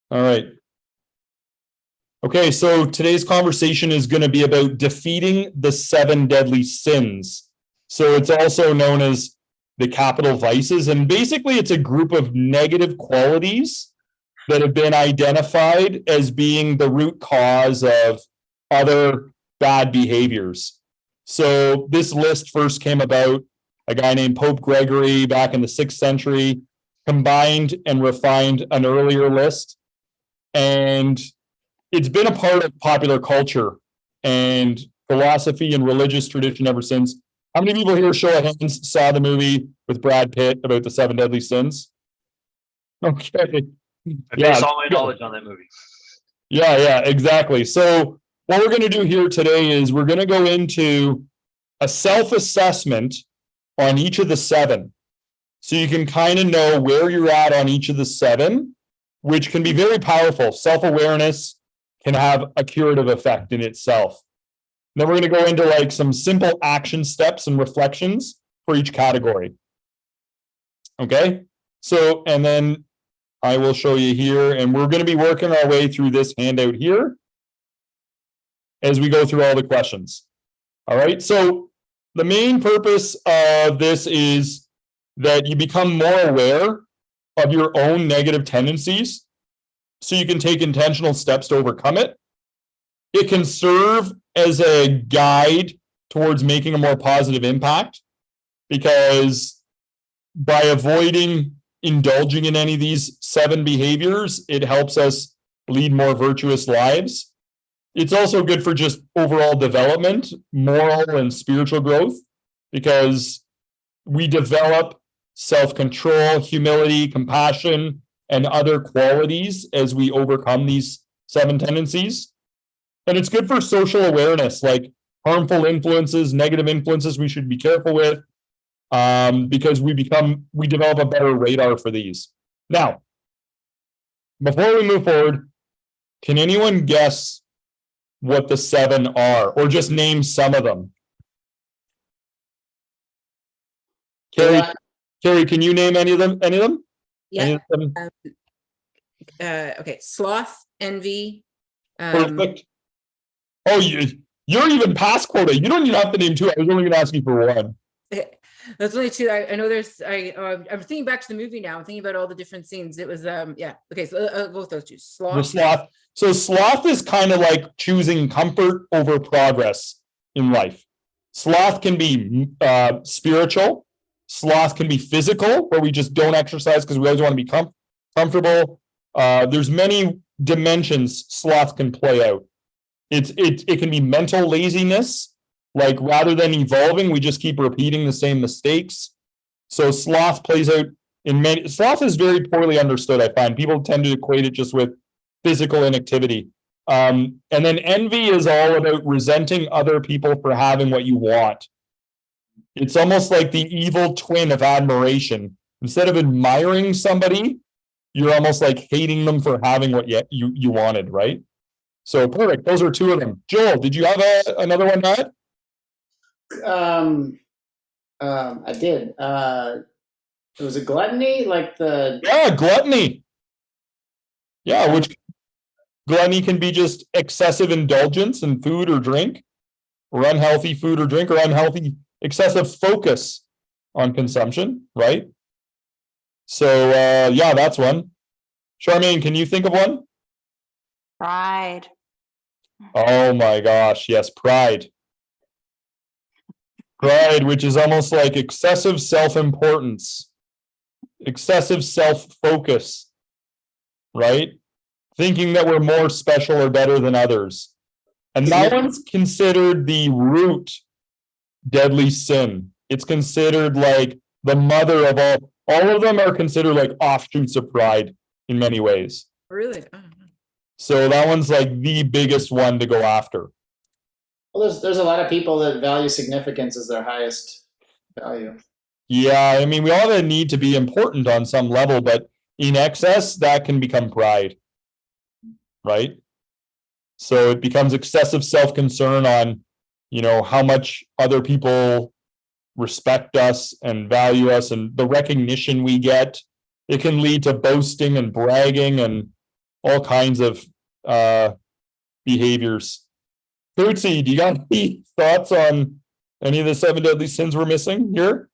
All right. Okay, so today's conversation is going to be about defeating the seven deadly sins. So it's also known as the capital vices. And basically, it's a group of negative qualities that have been identified as being the root cause of other bad behaviors. So this list first came about a guy named Pope Gregory back in the 6th century, combined and refined an earlier list. And it's been a part of popular culture and philosophy and religious tradition ever since. How many people here, show of hands, saw the movie with Brad Pitt about the seven deadly sins? Okay. I base all my knowledge on that movie. Yeah, exactly. So what we're going to do here today is we're going to go into a self-assessment on each of the seven. So you can kind of know where you're at on each of the seven, which can be very powerful. Self-awareness can have a curative effect in itself. Then we're going to go into like some simple action steps and reflections for each category. Okay. So, and then I will show you here, and we're going to be working our way through this handout here as we go through all the questions. All right. So the main purpose of this is that you become more aware of your own negative tendencies so you can take intentional steps to overcome it. It can serve as a guide towards making a more positive impact, because by avoiding indulging in any of these seven behaviors, it helps us lead more virtuous lives. It's also good for just overall development, moral and spiritual growth, because we develop self-control, humility, compassion, and other qualities as we overcome these seven tendencies. And it's good for social awareness, like harmful influences, negative influences we should be careful with, because we develop a better radar for these. Now, before we move forward, can anyone guess what the seven are, or just name some of them? Carrie, can you name any of them? Yeah. Okay. Sloth, envy. Perfect. Oh, you're even past quota. You don't even have to name two. I was only going to ask you for one. That's only two. I know there's. I'm thinking back to the movie now. I'm thinking about all the different scenes. It was yeah. Okay, so I'll go with those two. Sloth. The sloth. So sloth is kind of like choosing comfort over progress in life. Sloth can be spiritual. Sloth can be physical, where we just don't exercise because we always want to be comfortable. There's many dimensions sloth can play out. It can be mental laziness, like rather than evolving, we just keep repeating the same mistakes. So sloth plays out in many. Sloth is very poorly understood, I find. People tend to equate it just with physical inactivity. And then envy is all about resenting other people for having what you want. It's almost like the evil twin of admiration. Instead of admiring somebody, you're almost like hating them for having what you wanted, right? So perfect. Those are two of them. Joel, did you have another one, Matt? I did. It was a gluttony, like the. Yeah, gluttony. Yeah, which gluttony can be just excessive indulgence in food or drink, or unhealthy food or drink, or excessive focus on consumption, right? So yeah, that's one. Charmaine, can you think of one? Pride. Oh my gosh, yes, pride. Pride, which is almost like excessive self-importance, excessive self-focus, right? Thinking that we're more special or better than others. And that one's considered the root deadly sin. It's considered like the mother of all of them are considered like offshoots of pride in many ways. Really? So that one's like the biggest one to go after. Well, there's a lot of people that value significance as their highest value. Yeah, I mean, we all have a need to be important on some level, but in excess, that can become pride, right? So it becomes excessive self-concern on, how much other people respect us and value us and the recognition we get. It can lead to boasting and bragging and all kinds of behaviors. Tootsie, do you got any thoughts on any of the 7 deadly sins we're missing here?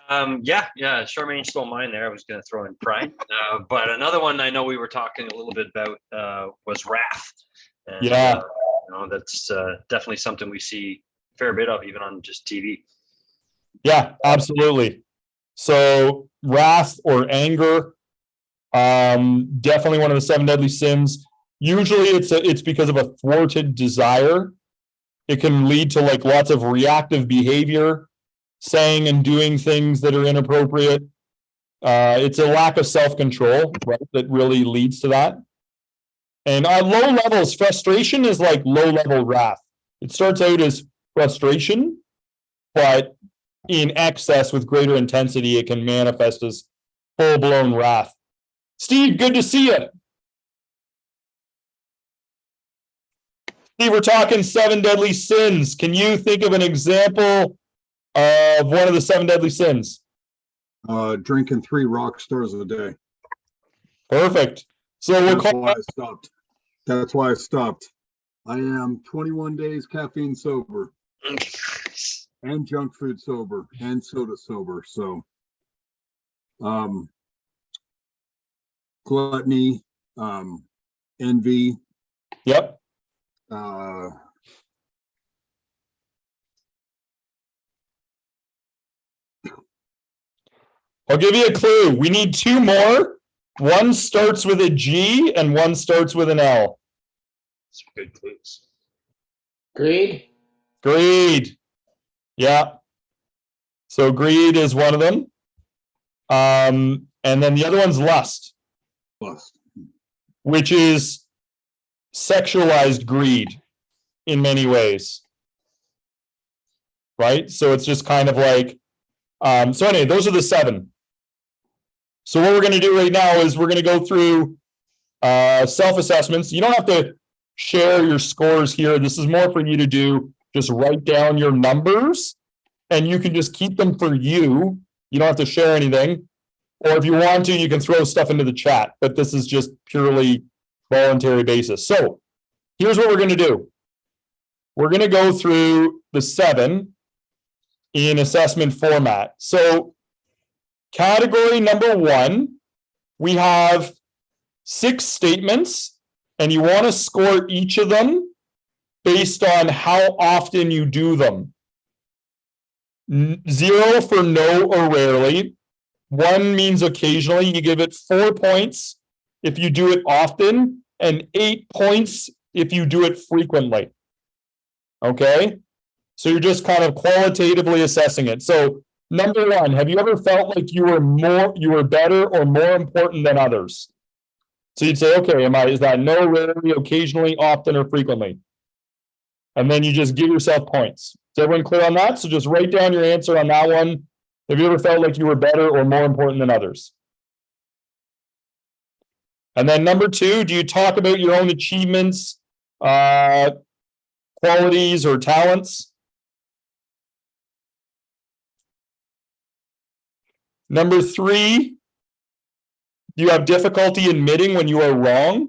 Yeah. Charmaine stole mine there. I was going to throw in pride, but another one I know we were talking a little bit about was wrath. And, Yeah. That's definitely something we see a fair bit of, even on just TV. Yeah, absolutely. So wrath or anger, definitely one of the 7 deadly sins. Usually it's because of a thwarted desire. It can lead to like lots of reactive behavior, saying and doing things that are inappropriate. It's a lack of self-control, right, that really leads to that. And on low levels, frustration is like low-level wrath. It starts out as frustration, but in excess with greater intensity, it can manifest as full-blown wrath. Steve, good to see you. Steve, we're talking 7 deadly sins. Can you think of an example of one of the 7 deadly sins? Drinking 3 rock stars a day. Perfect. So we'll That's call why I stopped. That's why I stopped. I am 21 days caffeine sober and junk food sober and soda sober. So, gluttony, envy, Yep. I'll give you a clue. We need 2 more. One starts with a G and one starts with an L. Some good clues. Greed? Greed. Yeah. So greed is one of them. And then the other one's lust, lust. which is sexualized greed in many ways. Right? So it's just kind of like, so anyway, those are the 7. So what we're going to do right now is we're going to go through self-assessments. You don't have to share your scores here. This is more for you to do. Just write down your numbers and you can just keep them for you. You don't have to share anything. Or if you want to, you can throw stuff into the chat, but this is just purely voluntary basis. So here's what we're going to do. We're going to go through the 7 in assessment format. So category number 1, we have 6 statements, and you want to score each of them based on how often you do them. 0 for no or rarely. 1 means occasionally. You give it 4 points if you do it often, and 8 points if you do it frequently. Okay? So you're just kind of qualitatively assessing it. So number 1, have you ever felt like you were better or more important than others? So you'd say, okay, is that no, rarely, occasionally, often, or frequently? And then you just give yourself points. Is everyone clear on that? So just write down your answer on that one. Have you ever felt like you were better or more important than others? And then number 2, do you talk about your own achievements, qualities, or talents? Number 3, do you have difficulty admitting when you are wrong?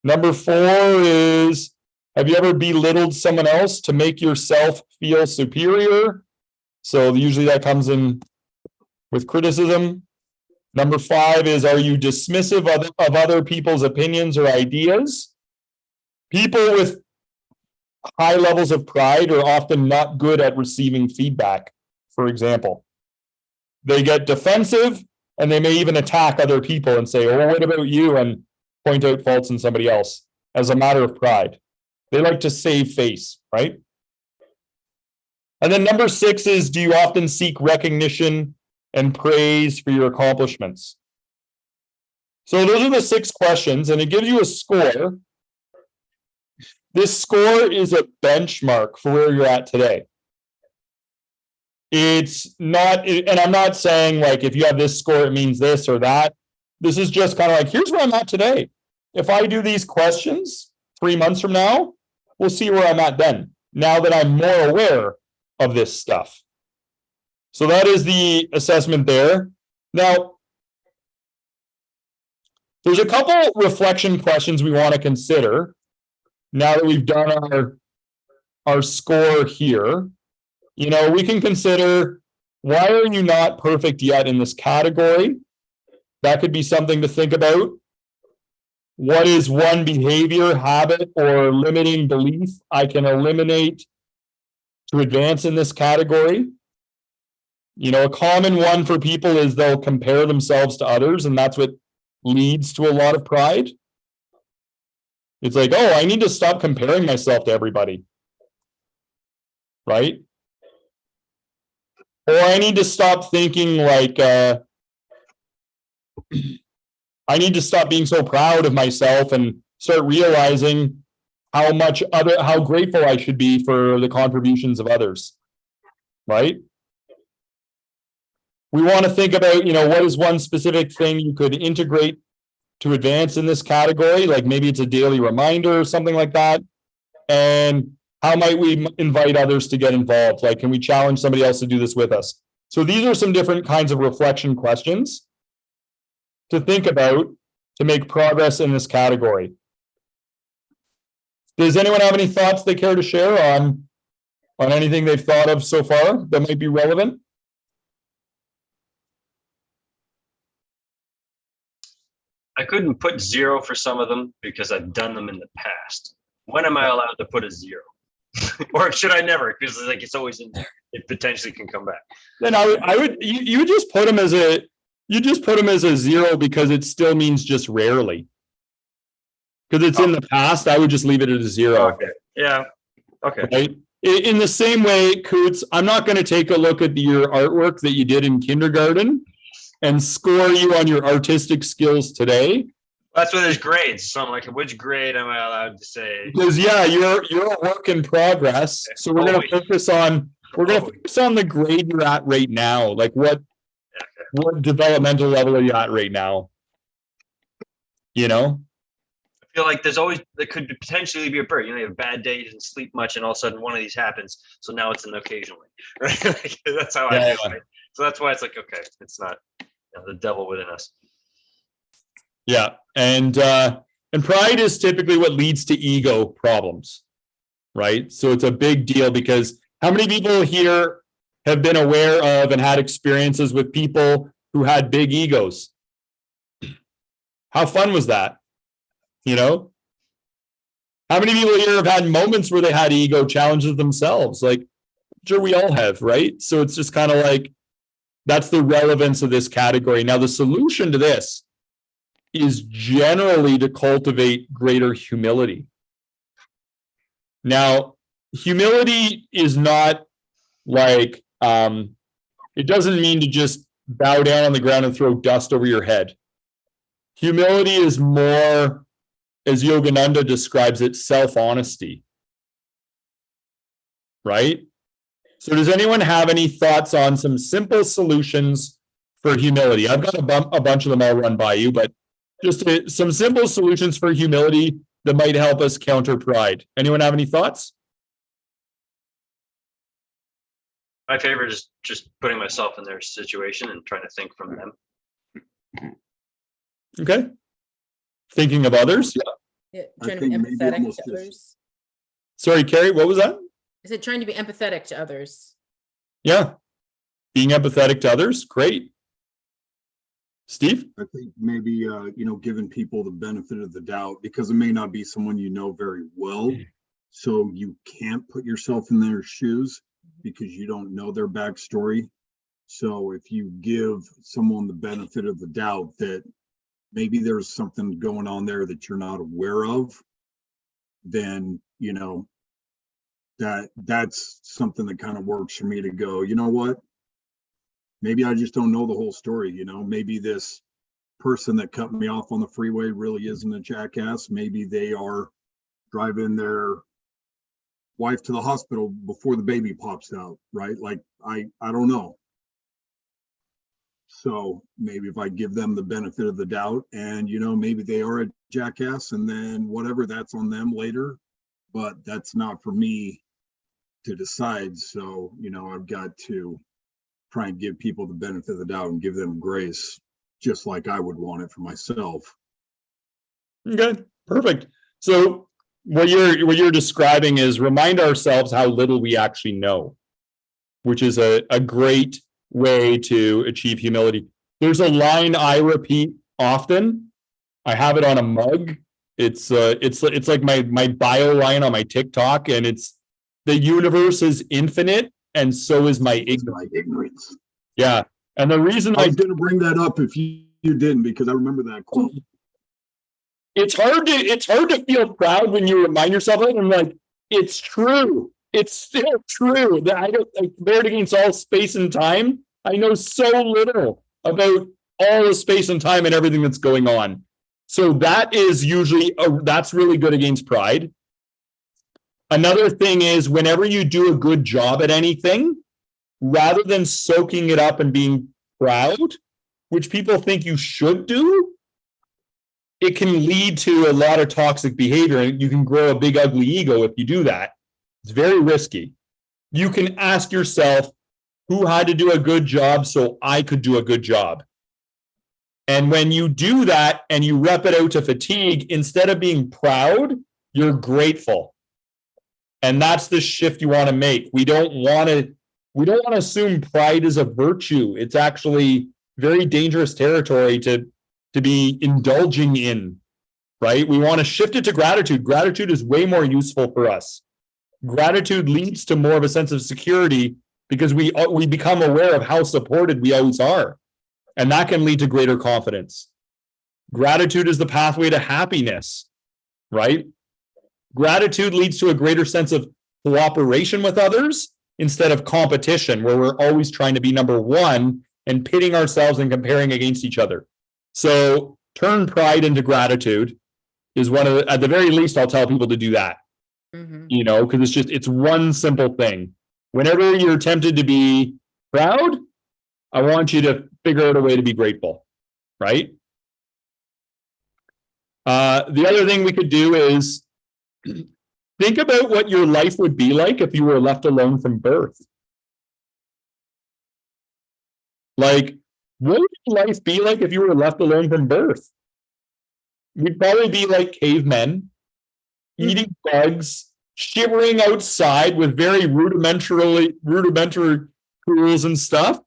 Number 4 is, have you ever belittled someone else to make yourself feel superior? So usually that comes in with criticism. Number 5 is, are you dismissive of other people's opinions or ideas? People with high levels of pride are often not good at receiving feedback, for example. They get defensive and they may even attack other people and say, oh, what about you? And point out faults in somebody else as a matter of pride. They like to save face, right? And then number 6 is, do you often seek recognition and praise for your accomplishments? So those are the 6 questions, and it gives you a score. This score is a benchmark for where you're at today. It's not, and I'm not saying like if you have this score, it means this or that. This is just kind of like, here's where I'm at today. If I do these questions 3 months from now, we'll see where I'm at then, now that I'm more aware of this stuff. So that is the assessment there. Now, there's a couple reflection questions we want to consider now that we've done our score here. You know, we can consider, why are you not perfect yet in this category? That could be something to think about. What is one behavior, habit, or limiting belief I can eliminate to advance in this category? You know, a common one for people is they'll compare themselves to others, and that's what leads to a lot of pride. It's like, oh, I need to stop comparing myself to everybody. Right? Or I need to stop thinking like, I need to stop being so proud of myself and start realizing how grateful I should be for the contributions of others. Right? We want to think about, you know, what is one specific thing you could integrate to advance in this category? Like maybe it's a daily reminder or something like that. And how might we invite others to get involved? Like, can we challenge somebody else to do this with us? So these are some different kinds of reflection questions to think about to make progress in this category. Does anyone have any thoughts they care to share on anything they've thought of so far that might be relevant? I couldn't put 0 for some of them because I've done them in the past. When am I allowed to put a 0? Or should I never? Because like it's always in there. It potentially can come back. Then you would just put them as a 0 because it still means just rarely. Because it's in the past, I would just leave it at a 0. Okay. Yeah. Okay. Right? In the same way, Coots, I'm not going to take a look at your artwork that you did in kindergarten and score you on your artistic skills today. That's where there's grades. So I'm like, which grade am I allowed to say? Because yeah, you're a work in progress. So we're going to focus on the grade you're at right now. Like what developmental level are you at right now? You know? I feel like there could potentially be a bird. You know, you have a bad day, you didn't sleep much, and all of a sudden one of these happens. So now it's an occasionally, right? Like, that's how I feel. Right? So that's why it's like, okay, it's not the devil within us. Yeah, and pride is typically what leads to ego problems, right? So it's a big deal because how many people here have been aware of and had experiences with people who had big egos? How fun was that? You know? How many people here have had moments where they had ego challenges themselves? Like, sure, we all have, right? So it's just kind of like, that's the relevance of this category. Now, the solution to this is generally to cultivate greater humility. Now, humility is not like, it doesn't mean to just bow down on the ground and throw dust over your head. Humility is more, as Yogananda describes it, self-honesty. Right? So does anyone have any thoughts on some simple solutions for humility? I've got a bunch of them I'll run by you, but just some simple solutions for humility that might help us counter pride. Anyone have any thoughts? My favorite is just putting myself in their situation and trying to think from them. Okay. Thinking of others? Yeah, I trying to be think maybe empathetic almost to just- others. Sorry, Carrie, what was that? Is it trying to be empathetic to others? Yeah. Being empathetic to others? Great. Steve? I think maybe, giving people the benefit of the doubt because it may not be someone you know very well. So you can't put yourself in their shoes because you don't know their backstory. So if you give someone the benefit of the doubt that maybe there's something going on there that you're not aware of, then, that's something that kind of works for me to go, you know what? Maybe I just don't know the whole story. Maybe this person that cut me off on the freeway really isn't a jackass. Maybe they are driving their wife to the hospital before the baby pops out, right? Like, I don't know. So maybe if I give them the benefit of the doubt and, maybe they are a jackass and then whatever, that's on them later, but that's not for me to decide. So, I've got to try and give people the benefit of the doubt and give them grace, just like I would want it for myself. Okay, perfect. So what you're describing is remind ourselves how little we actually know, which is a great way to achieve humility. There's a line I repeat often. I have it on a mug. It's like my bio line on my TikTok, and it's the universe is infinite, and so is my ignorance. Yeah, and the reason I was going to bring that up if you didn't, because I remember that quote. It's hard to feel proud when you remind yourself of it. And like, it's true. It's still true that I don't compared against all space and time. I know so little about all the space and time and everything that's going on. So that is usually that's really good against pride. Another thing is whenever you do a good job at anything, rather than soaking it up and being proud, which people think you should do, it can lead to a lot of toxic behavior, and you can grow a big ugly ego if you do that. It's very risky. You can ask yourself, who had to do a good job so I could do a good job? And when you do that and you rep it out to fatigue, instead of being proud, you're grateful. And that's the shift you want to make. We don't want to assume pride is a virtue. It's actually very dangerous territory to be indulging in, right? We want to shift it to gratitude. Gratitude is way more useful for us. Gratitude leads to more of a sense of security because we become aware of how supported we always are. And that can lead to greater confidence. Gratitude is the pathway to happiness, right? Gratitude leads to a greater sense of cooperation with others instead of competition, where we're always trying to be number one and pitting ourselves and comparing against each other. So turn pride into gratitude is one of the, at the very least, I'll tell people to do that, you know, because it's one simple thing. Whenever you're tempted to be proud, I want you to figure out a way to be grateful, right? The other thing we could do is think about what your life would be like if you were left alone from birth. Like, what would life be like if you were left alone from birth? We'd probably be like cavemen, eating bugs, shivering outside with very rudimentary tools and stuff.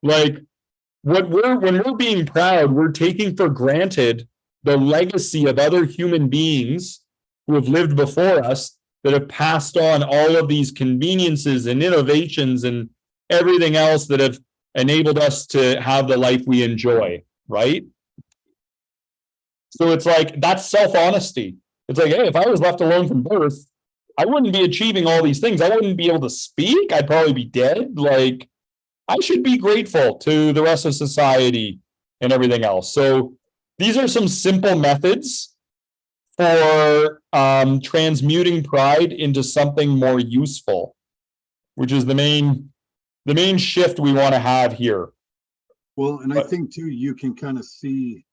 Like, when we're being proud, we're taking for granted the legacy of other human beings who have lived before us that have passed on all of these conveniences and innovations and everything else that have enabled us to have the life we enjoy, right? So it's like, that's self-honesty. It's like, hey, if I was left alone from birth, I wouldn't be achieving all these things. I wouldn't be able to speak. I'd probably be dead. Like, I should be grateful to the rest of society and everything else. So these are some simple methods for transmuting pride into something more useful, which is the main shift we want to have here. Well, and I think too, you can kind of see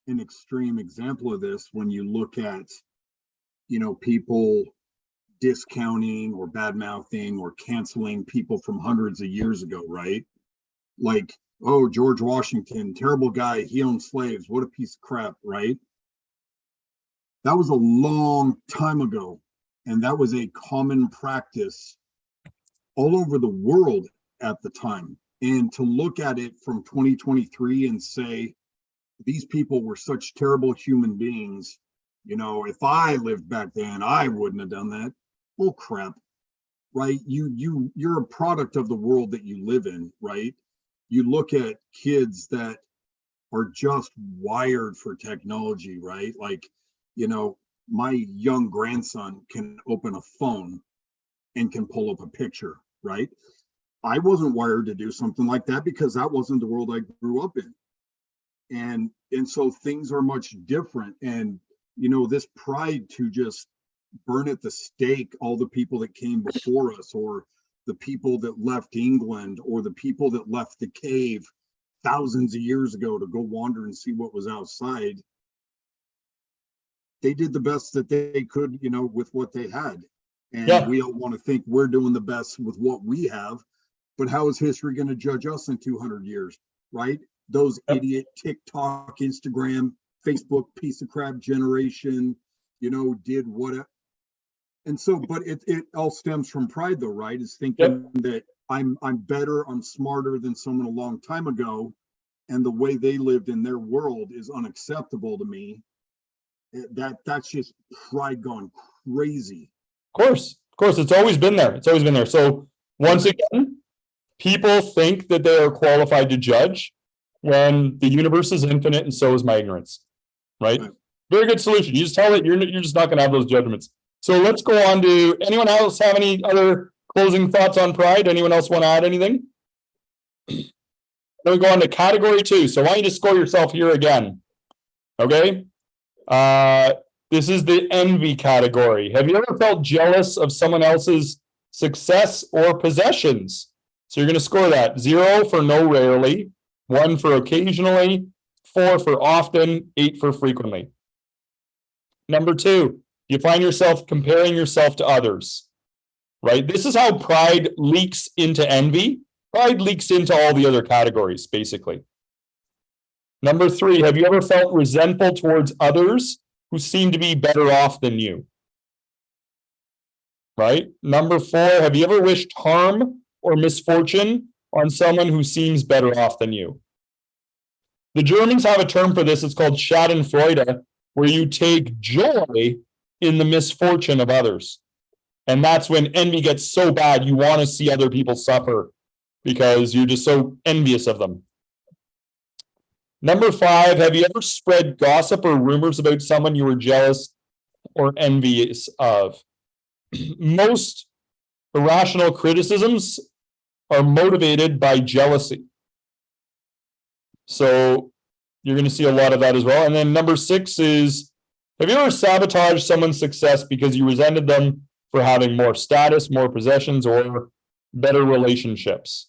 an extreme example of this when you look at, you know, people discounting or bad mouthing or canceling people from hundreds of years ago, right? Like, oh, George Washington, terrible guy, he owned slaves, what a piece of crap, right? That was a long time ago, and that was a common practice all over the world at the time. And to look at it from 2023 and say, these people were such terrible human beings, you know, if I lived back then, I wouldn't have done that. Oh crap, right? You're a product of the world that you live in, right? You look at kids that are just wired for technology, right? Like, you know, my young grandson can open a phone and can pull up a picture, right? I wasn't wired to do something like that because that wasn't the world I grew up in. And so things are much different. And, you know, this pride to just burn at the stake all the people that came before us, or the people that left England, or the people that left the cave thousands of years ago to go wander and see what was outside. They did the best that they could, you know, with what they had. And we all want to think we're doing the best with what we have, but how is history going to judge us in 200 years, right? Those Yep. idiot TikTok, Instagram, Facebook piece of crap generation, did what. And so, but it all stems from pride though, right? Is thinking that I'm better, I'm smarter than someone a long time ago, and the way they lived in their world is unacceptable to me. That's just pride gone crazy. Of course, it's always been there. It's always been there. So once again, people think that they are qualified to judge when the universe is infinite and so is my ignorance, right? Right. Very good solution. You just tell it you're just not going to have those judgments. So let's go on to anyone else have any other closing thoughts on pride? Anyone else want to add anything? Then we go on to category 2. So I want you to score yourself here again. Okay. This is the envy category. Have you ever felt jealous of someone else's success or possessions? So you're going to score that 0 for no rarely, 1 for occasionally, 4 for often, 8 for frequently. Number 2, you find yourself comparing yourself to others, right? This is how pride leaks into envy. Pride leaks into all the other categories, basically. Number 3, have you ever felt resentful towards others who seem to be better off than you? Right? Number 4, have you ever wished harm or misfortune on someone who seems better off than you? The Germans have a term for this. It's called Schadenfreude, where you take joy in the misfortune of others. And that's when envy gets so bad, you want to see other people suffer because you're just so envious of them. Number 5, have you ever spread gossip or rumors about someone you were jealous or envious of? Most irrational criticisms are motivated by jealousy. So you're going to see a lot of that as well. And then number 6 is, have you ever sabotaged someone's success because you resented them for having more status, more possessions, or better relationships?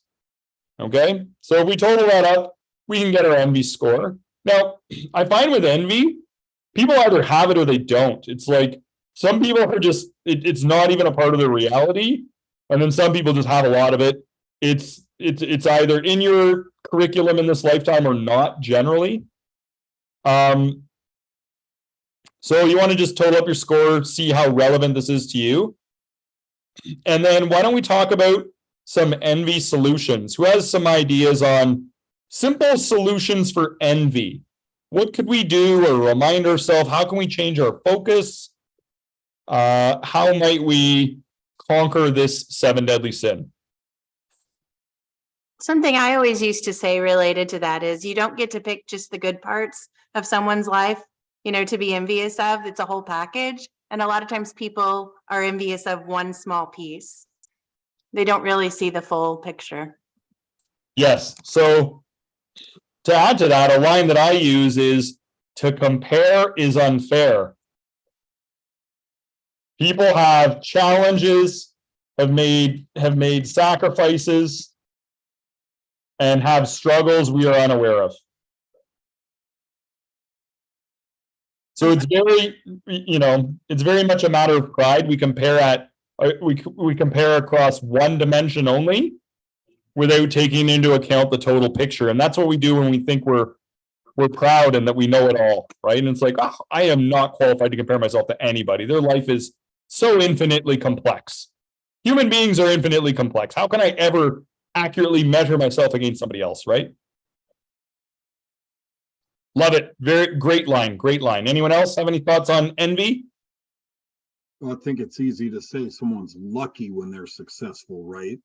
Okay, so if we total that up, we can get our envy score. Now, I find with envy, people either have it or they don't. It's like some people are just, it's not even a part of their reality. And then some people just have a lot of it. It's either in your curriculum in this lifetime or not generally. So you want to just total up your score, see how relevant this is to you. And then why don't we talk about some envy solutions? Who has some ideas on simple solutions for envy? What could we do or remind ourselves? How can we change our focus? How might we conquer this 7 deadly sin? Something I always used to say related to that is you don't get to pick just the good parts of someone's life, to be envious of. It's a whole package. And a lot of times people are envious of one small piece. They don't really see the full picture. Yes. So to add to that, a line that I use is, to compare is unfair. People have challenges, have made sacrifices, and have struggles we are unaware of. So it's very, it's very much a matter of pride. We compare we compare across one dimension only without taking into account the total picture. And that's what we do when we think we're proud and that we know it all, right? And it's like, oh, I am not qualified to compare myself to anybody. Their life is so infinitely complex. Human beings are infinitely complex. How can I ever accurately measure myself against somebody else, right? Love it. Very great line. Great line. Anyone else have any thoughts on envy? Well, I think it's easy to say someone's lucky when they're successful, right?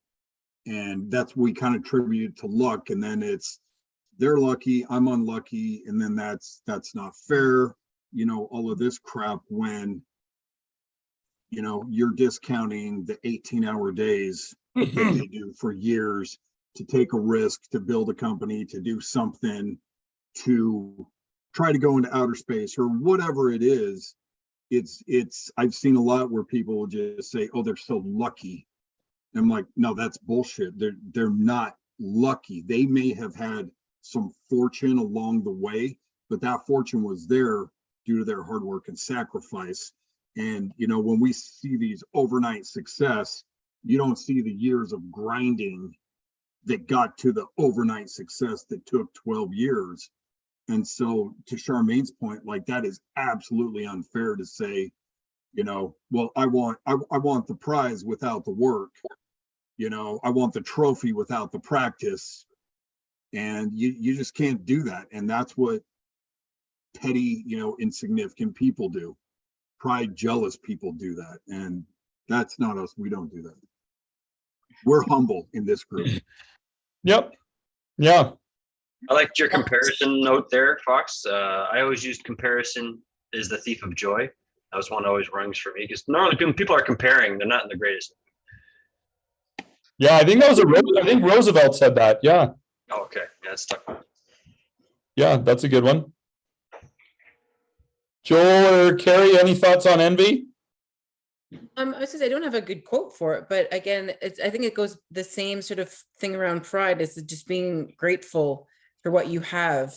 And that's we kind of attribute to luck, and then it's they're lucky, I'm unlucky, and then that's not fair. All of this crap when you're discounting the 18-hour days that they do for years to take a risk, to build a company, to do something, to try to go into outer space or whatever it is. It's I've seen a lot where people will just say, oh, they're so lucky. And I'm like, no, that's bullshit. They're not lucky. They may have had some fortune along the way, but that fortune was there due to their hard work and sacrifice. And when we see these overnight success, you don't see the years of grinding that got to the overnight success that took 12 years. And so to Charmaine's point, like that is absolutely unfair to say, you know, well, I want the prize without the work. You know, I want the trophy without the practice. And you just can't do that. And that's what petty, you know, insignificant people do. Pride, jealous people do that. And that's not us. We don't do that. We're humble in this group. Yep. Yeah. I liked your comparison note there, Fox. I always used comparison is the thief of joy. That was one that always rings for me because normally when people are comparing, they're not in the greatest. Yeah. I think that was I think Roosevelt said that. Yeah. Oh, okay. Yeah, that's tough. Yeah. That's a good one. Joel or Carrie, any thoughts on envy? I was gonna say I don't have a good quote for it, but again, I think it goes the same sort of thing around pride as just being grateful for what you have.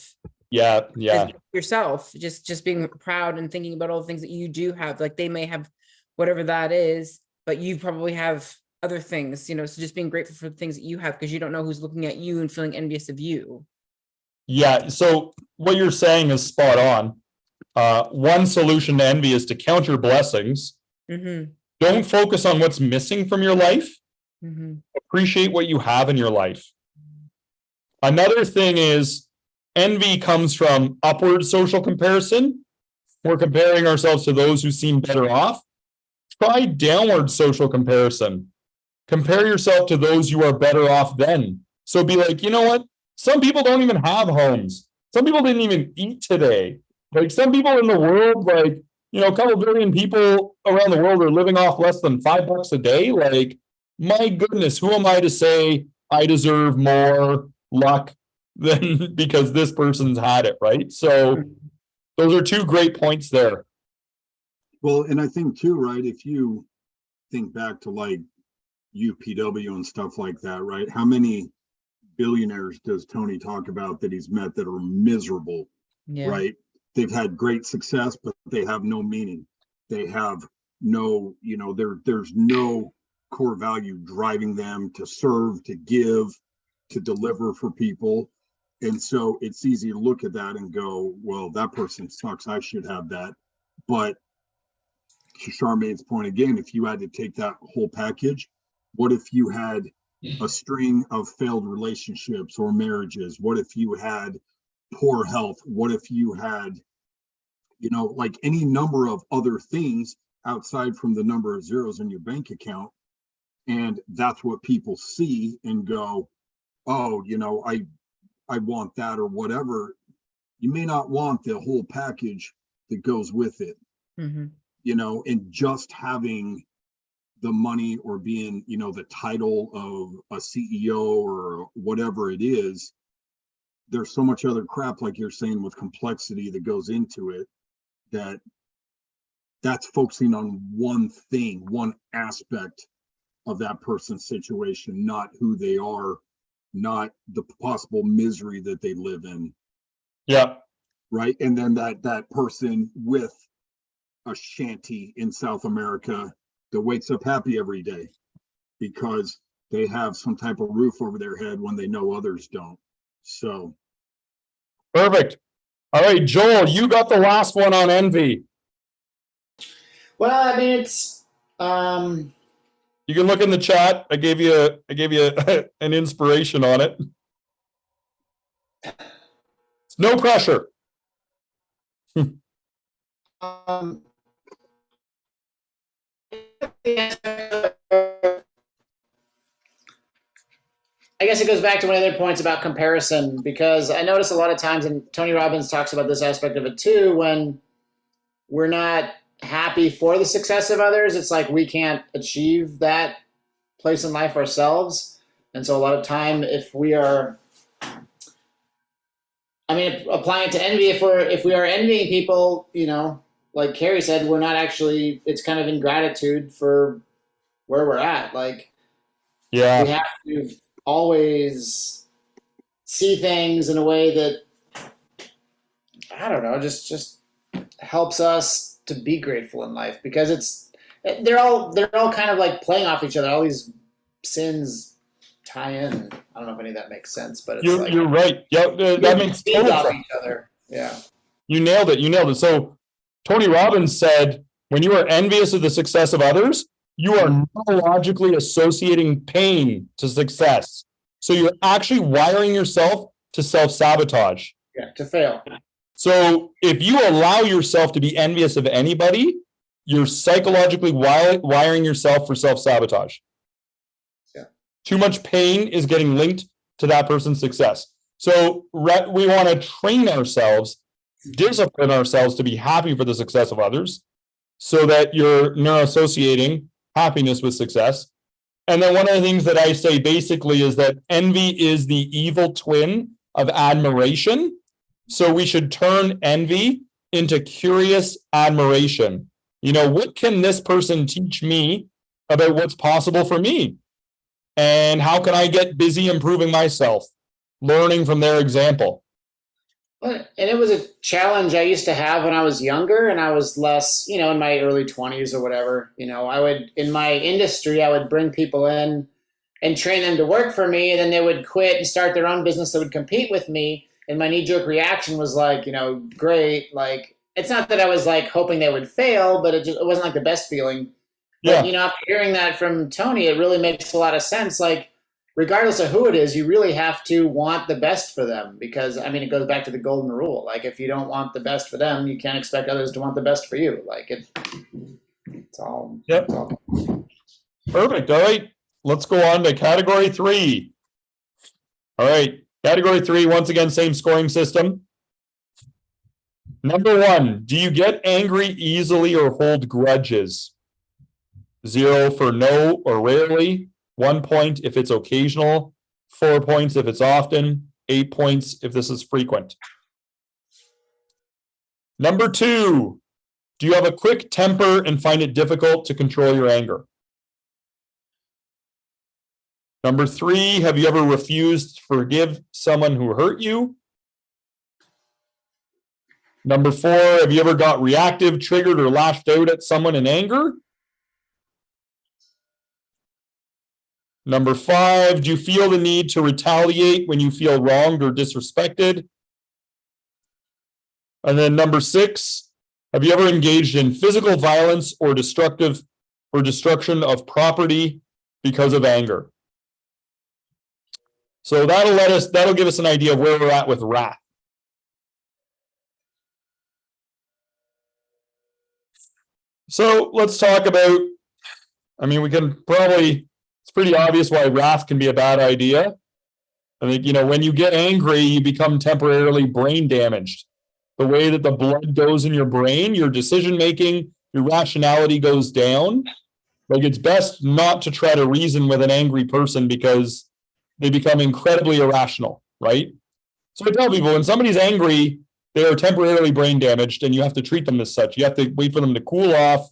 Yeah. Yeah. As yourself, just being proud and thinking about all the things that you do have. Like they may have whatever that is, but you probably have other things, you know, so just being grateful for the things that you have because you don't know who's looking at you and feeling envious of you. Yeah. So what you're saying is spot on. One solution to envy is to count your blessings. Mm-hmm. Don't focus on what's missing from your life. Mm-hmm. Appreciate what you have in your life. Another thing is envy comes from upward social comparison. We're comparing ourselves to those who seem better off. Try downward social comparison. Compare yourself to those you are better off than. So be like, you know what? Some people don't even have homes. Some people didn't even eat today. Like some people in the world, like, you know, a couple billion people around the world are living off less than $5 a day. Like, my goodness, who am I to say I deserve more luck than because this person's had it, right? So those are two great points there. Well, and I think too, right, if you think back to like UPW and stuff like that, right? How many billionaires does Tony talk about that he's met that are miserable, Yeah. right? They've had great success, but they have no meaning. They have no, you know, there's no core value driving them to serve, to give, to deliver for people. And so it's easy to look at that and go, well, that person sucks. I should have that. But to Charmaine's point again, if you had to take that whole package, what if you had a string of failed relationships or marriages? What if you had poor health? What if you had, you know, like any number of other things outside from the number of zeros in your bank account? And that's what people see and go, oh, you know, I want that or whatever. You may not want the whole package that goes with it. Mm-hmm. You know, and just having the money or being, you know, the title of a CEO or whatever it is, there's so much other crap, like you're saying, with complexity that goes into it, that's focusing on one thing, one aspect of that person's situation, not who they are, not the possible misery that they live in. Yeah. Right. And then that person with a shanty in South America that wakes up happy every day because they have some type of roof over their head when they know others don't. So Perfect. All right, Joel, you got the last one on envy. Well, I mean, it's You can look in the chat. I gave you an inspiration on it. It's no pressure. I guess it goes back to one of the other points about comparison, because I notice a lot of times, and Tony Robbins talks about this aspect of it too, when we're not happy for the success of others, it's like we can't achieve that place in life ourselves. And so a lot of time, if we are, I mean, applying it to envy, if we are envying people, you know, like Carrie said, we're not actually, it's kind of ingratitude for where we're at. Like, Yeah. we have to always see things in a way that, I don't know, just helps us to be grateful in life, because they're all kind of like playing off each other. All these sins tie in. I don't know if any of that makes sense, but it's You're, like you're right. Yeah, that makes feeds total off sense. each other. Yeah. You nailed it. You nailed it. So Tony Robbins said, when you are envious of the success of others, you are neurologically associating pain to success. So you're actually wiring yourself to self-sabotage. Yeah. To fail. So if you allow yourself to be envious of anybody, you're psychologically wiring yourself for self-sabotage. Yeah. Too much pain is getting linked to that person's success. So we want to train ourselves, discipline ourselves to be happy for the success of others so that you're neuroassociating happiness with success. And then one of the things that I say basically is that envy is the evil twin of admiration. So we should turn envy into curious admiration. You know, what can this person teach me about what's possible for me? And how can I get busy improving myself, learning from their example? And it was a challenge I used to have when I was younger and I was less, you know, in my early 20s or whatever. You know, I would, in my industry, I would bring people in and train them to work for me, and then they would quit and start their own business that would compete with me. And my knee-jerk reaction was like, you know, great. Like, it's not that I was like hoping they would fail, but it wasn't like the best feeling. But, Yeah. you know, after hearing that from Tony, it really makes a lot of sense. Like, regardless of who it is, you really have to want the best for them, because I mean, it goes back to the golden rule. Like, if you don't want the best for them, you can't expect others to want the best for you. Like, it's all. Yep. It's all. Perfect. All right. Let's go on to category 3. All right. Category 3, once again, same scoring system. Number 1, do you get angry easily or hold grudges? 0 for no or rarely. 1 point if it's occasional. 4 points if it's often. 8 points if this is frequent. Number 2, do you have a quick temper and find it difficult to control your anger? Number 3, have you ever refused to forgive someone who hurt you? Number 4, have you ever got reactive, triggered, or lashed out at someone in anger? Number 5, do you feel the need to retaliate when you feel wronged or disrespected? And then number 6, have you ever engaged in physical violence or destruction of property because of anger? So that'll give us an idea of where we're at with wrath. So let's talk about, I mean, it's pretty obvious why wrath can be a bad idea. I think, you know, when you get angry, you become temporarily brain damaged. The way that the blood goes in your brain, your decision-making, your rationality goes down. Like, it's best not to try to reason with an angry person because they become incredibly irrational, right? So I tell people, when somebody's angry, they are temporarily brain damaged and you have to treat them as such. You have to wait for them to cool off.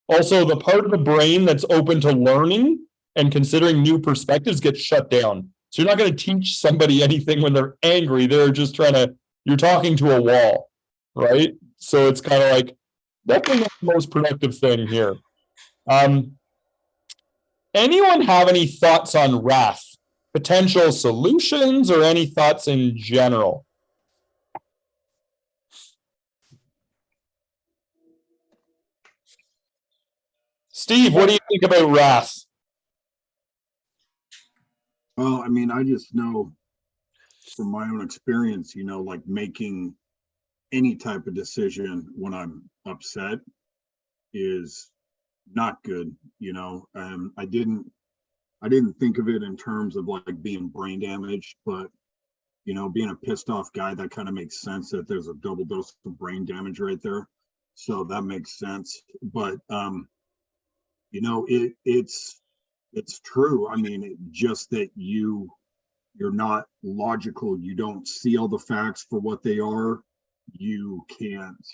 Also, the part of the brain that's open to learning and considering new perspectives gets shut down. So you're not going to teach somebody anything when they're angry. They're just you're talking to a wall, right? So it's kind of like, definitely not the most productive thing here. Anyone have any thoughts on wrath? Potential solutions or any thoughts in general? Steve, what do you think about wrath? Well, I mean, I just know from my own experience, you know, like making any type of decision when I'm upset is not good, you know. I didn't think of it in terms of like being brain damaged, but you know, being a pissed off guy, that kind of makes sense that there's a double dose of brain damage right there. So that makes sense. But you know, it's true. I mean, just that you're not logical. You don't see all the facts for what they are. You can't,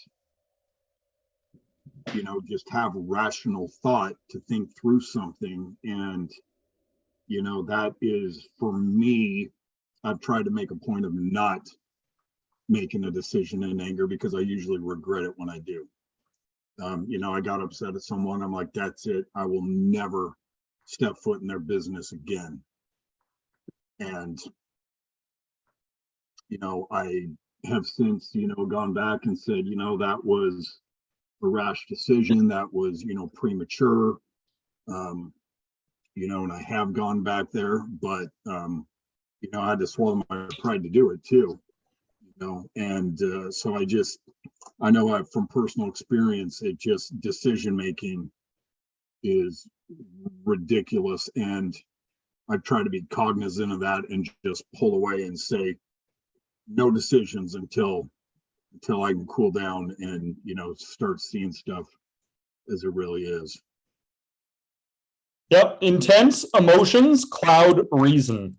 you know, just have rational thought to think through something. And, you know, that is, for me, I've tried to make a point of not making a decision in anger because I usually regret it when I do. You know, I got upset at someone. I'm like, that's it. I will never step foot in their business again. And, I have since, gone back and said, that was a rash decision. That was, premature. And I have gone back there, but, I had to swallow my pride to do it too, and so I know from personal experience, decision-making is ridiculous. And I try to be cognizant of that and just pull away and say, no decisions until I can cool down and, start seeing stuff as it really is. Yep, intense emotions cloud reason.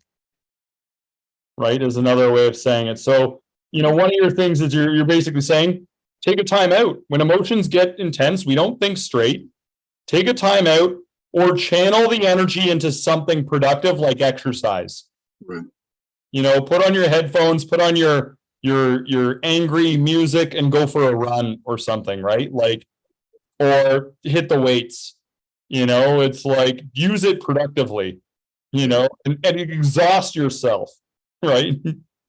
Right, is another way of saying it. So, one of your things is you're basically saying, take a time out. When emotions get intense, we don't think straight. Take a time out or channel the energy into something productive like exercise. Right. Put on your headphones, put on your angry music and go for a run or something, right? Like, or hit the weights. It's like, use it productively, and exhaust yourself, right?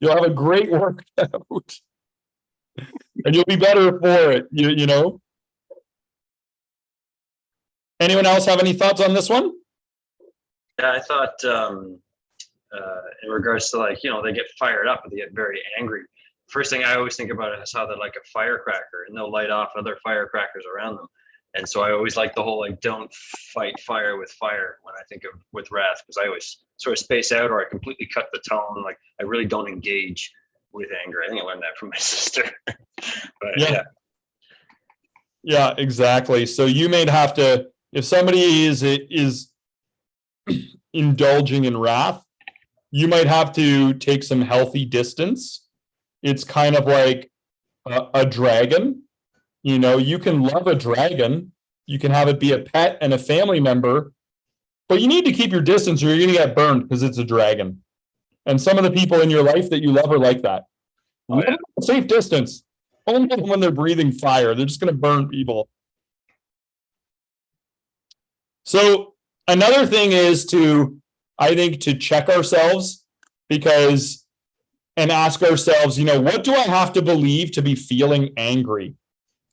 You'll have a great workout and you'll be better for it, Anyone else have any thoughts on this one? Yeah, I thought in regards to they get fired up, they get very angry. First thing I always think about is how they're like a firecracker and they'll light off other firecrackers around them. And so I always like the whole don't fight fire with fire when I think of with wrath, because I always sort of space out or I completely cut the tone. Like I really don't engage with anger. I think I learned that from my sister. But yeah. Yeah, exactly. So you may have to, if somebody is indulging in wrath, you might have to take some healthy distance. It's kind of like a dragon. You can love a dragon. You can have it be a pet and a family member, but you need to keep your distance or you're going to get burned because it's a dragon. And some of the people in your life that you love are like that. Safe distance. Only when they're breathing fire. They're just going to burn people. So another thing is to check ourselves and ask ourselves, what do I have to believe to be feeling angry?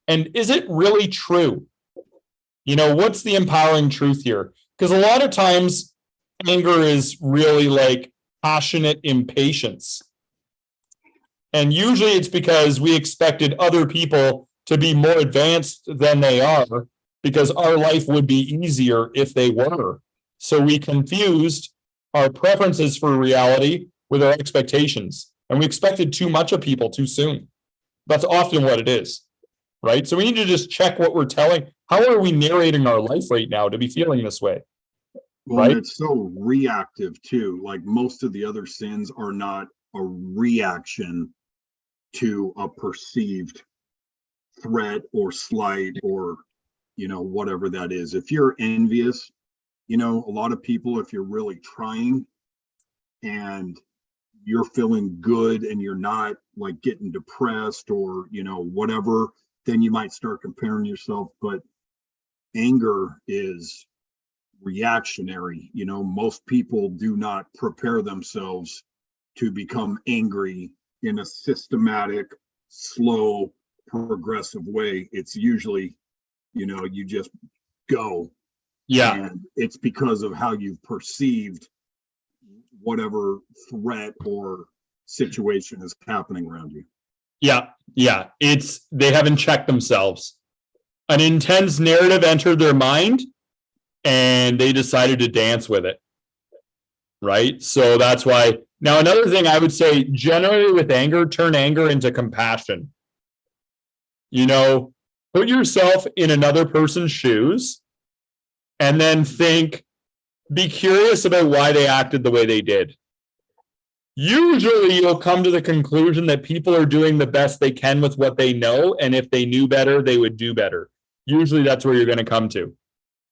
And is it really true? What's the empowering truth here? Because a lot of times anger is really like passionate impatience. And usually it's because we expected other people to be more advanced than they are, because our life would be easier if they were. So we confused our preferences for reality with our expectations. And we expected too much of people too soon. That's often what it is, right? So we need to just check what we're telling. How are we narrating our life right now to be feeling this way? Well, right? It's so reactive too. Like most of the other sins are not a reaction to a perceived threat or slight or, whatever that is. If you're envious, a lot of people, if you're really trying and you're feeling good and you're not like getting depressed or, whatever, then you might start comparing yourself. But anger is reactionary. Most people do not prepare themselves to become angry in a systematic, slow, progressive way. It's usually, you just go. Yeah. And it's because of how you've perceived whatever threat or situation is happening around you. Yeah. They haven't checked themselves. An intense narrative entered their mind and they decided to dance with it. Right? So that's why. Now, another thing I would say, generally with anger, turn anger into compassion. Put yourself in another person's shoes and then be curious about why they acted the way they did. Usually you'll come to the conclusion that people are doing the best they can with what they know. And if they knew better, they would do better. Usually that's where you're going to come to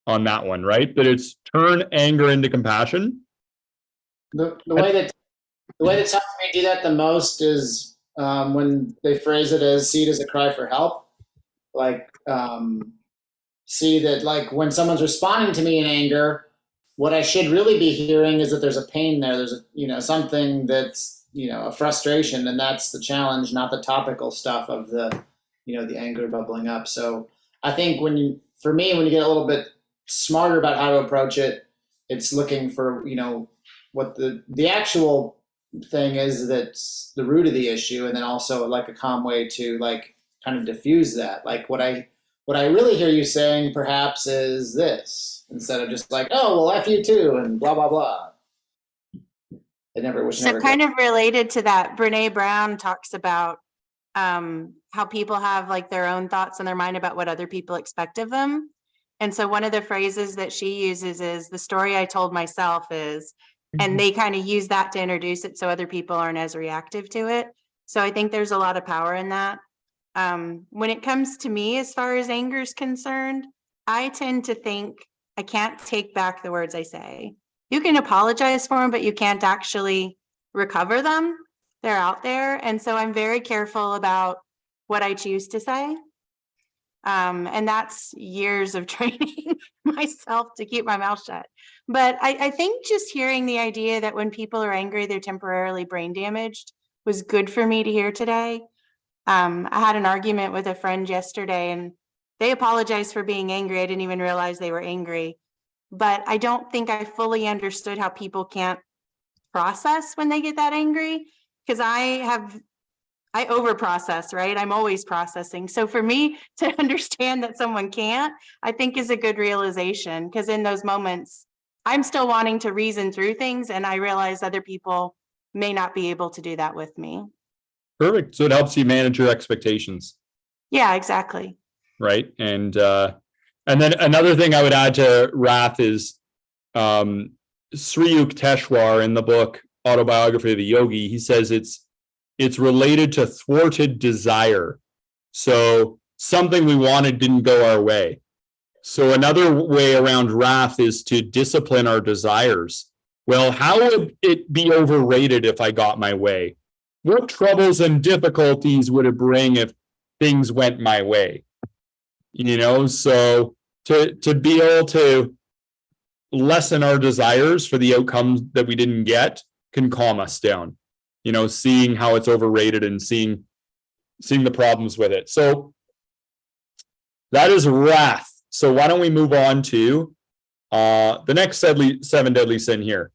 on that one, right? But it's turn anger into compassion. The way that some may do that the most is when they phrase it as see it as a cry for help. Like see that like when someone's responding to me in anger, what I should really be hearing is that there's a pain there. There's something that's, a frustration, and that's the challenge, not the topical stuff of the anger bubbling up. So I think when you get a little bit smarter about how to approach it, it's looking for, what the actual thing is that's the root of the issue, and then also like a calm way to like kind of diffuse that. Like what I really hear you saying perhaps is this, instead of just like, oh well, F you too and blah blah blah. So kind of related to that, Brene Brown talks about how people have like their own thoughts in their mind about what other people expect of them. And so one of the phrases that she uses is the story I told myself is, and they kind of use that to introduce it so other people aren't as reactive to it. So I think there's a lot of power in that. When it comes to me, as far as anger is concerned, I tend to think I can't take back the words I say. You can apologize for them, but you can't actually recover them. They're out there. And so I'm very careful about what I choose to say. And that's years of training myself to keep my mouth shut. But I think just hearing the idea that when people are angry, they're temporarily brain damaged was good for me to hear today. I had an argument with a friend yesterday and they apologized for being angry. I didn't even realize they were angry. But I don't think I fully understood how people can't process when they get that angry, because I over process, right? I'm always processing. So for me to understand that someone can't, I think is a good realization, because in those moments, I'm still wanting to reason through things and I realize other people may not be able to do that with me. Perfect. So it helps you manage your expectations. Yeah, exactly. Right. And then another thing I would add to wrath is Sri Yukteswar in the book Autobiography of a Yogi. He says it's related to thwarted desire. So something we wanted didn't go our way. So another way around wrath is to discipline our desires. Well, how would it be overrated if I got my way? What troubles and difficulties would it bring if things went my way? So to be able to lessen our desires for the outcomes that we didn't get can calm us down, seeing how it's overrated and seeing the problems with it. So that is wrath. So why don't we move on to the next seven deadly sin here.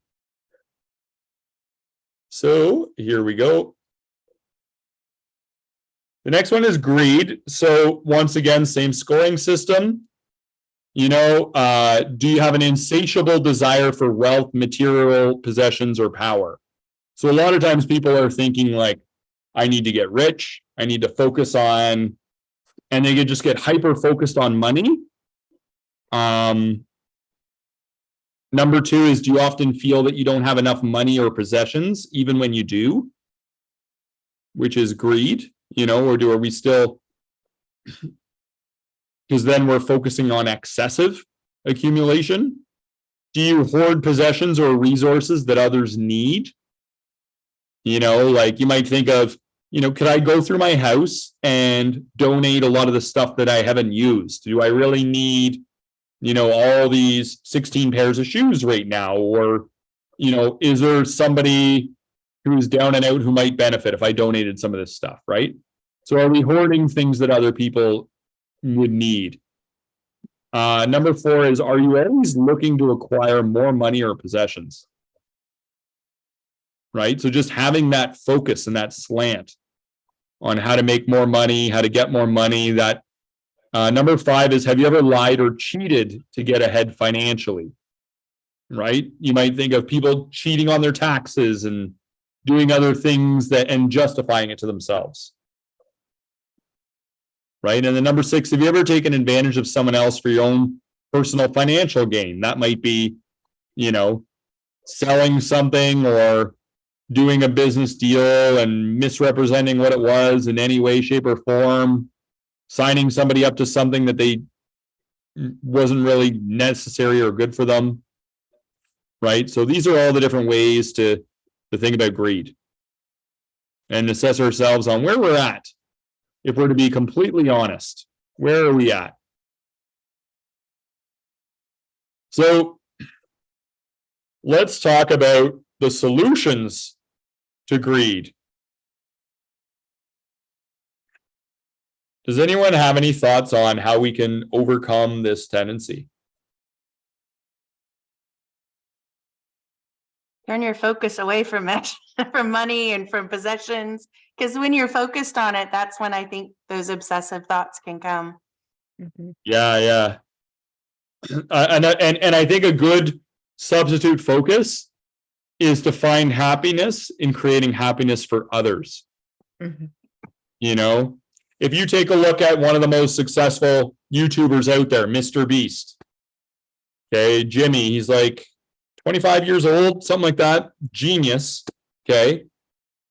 So here we go. The next one is greed. So once again, same scoring system. Do you have an insatiable desire for wealth, material possessions, or power? So a lot of times people are thinking like, I need to get rich. I need to focus on, and they could just get hyper focused on money. Number two is, do you often feel that you don't have enough money or possessions, even when you do? Which is greed, or are we still, because then we're focusing on excessive accumulation. Do you hoard possessions or resources that others need? Like you might think of, could I go through my house and donate a lot of the stuff that I haven't used? Do I really need, all these 16 pairs of shoes right now? Or, is there somebody who's down and out who might benefit if I donated some of this stuff, right? So are we hoarding things that other people would need? Number four is, are you always looking to acquire more money or possessions? Right? So just having that focus and that slant on how to make more money, how to get more money. That number five is, have you ever lied or cheated to get ahead financially? Right? You might think of people cheating on their taxes and doing other things and justifying it to themselves. Right? And then number six, have you ever taken advantage of someone else for your own personal financial gain? That might be, selling something or doing a business deal and misrepresenting what it was in any way, shape, or form, signing somebody up to something that they wasn't really necessary or good for them. Right? So these are all the different ways to think about greed and assess ourselves on where we're at. If we're to be completely honest, where are we at? So let's talk about the solutions to greed. Does anyone have any thoughts on how we can overcome this tendency? Turn your focus away from it, from money and from possessions. Because when you're focused on it, that's when I think those obsessive thoughts can come. Mhm. Yeah. And I think a good substitute focus is to find happiness in creating happiness for others. Mhm. You know, if you take a look at one of the most successful YouTubers out there, Mr. Beast. Okay, Jimmy, he's like 25 years old, something like that, genius. Okay.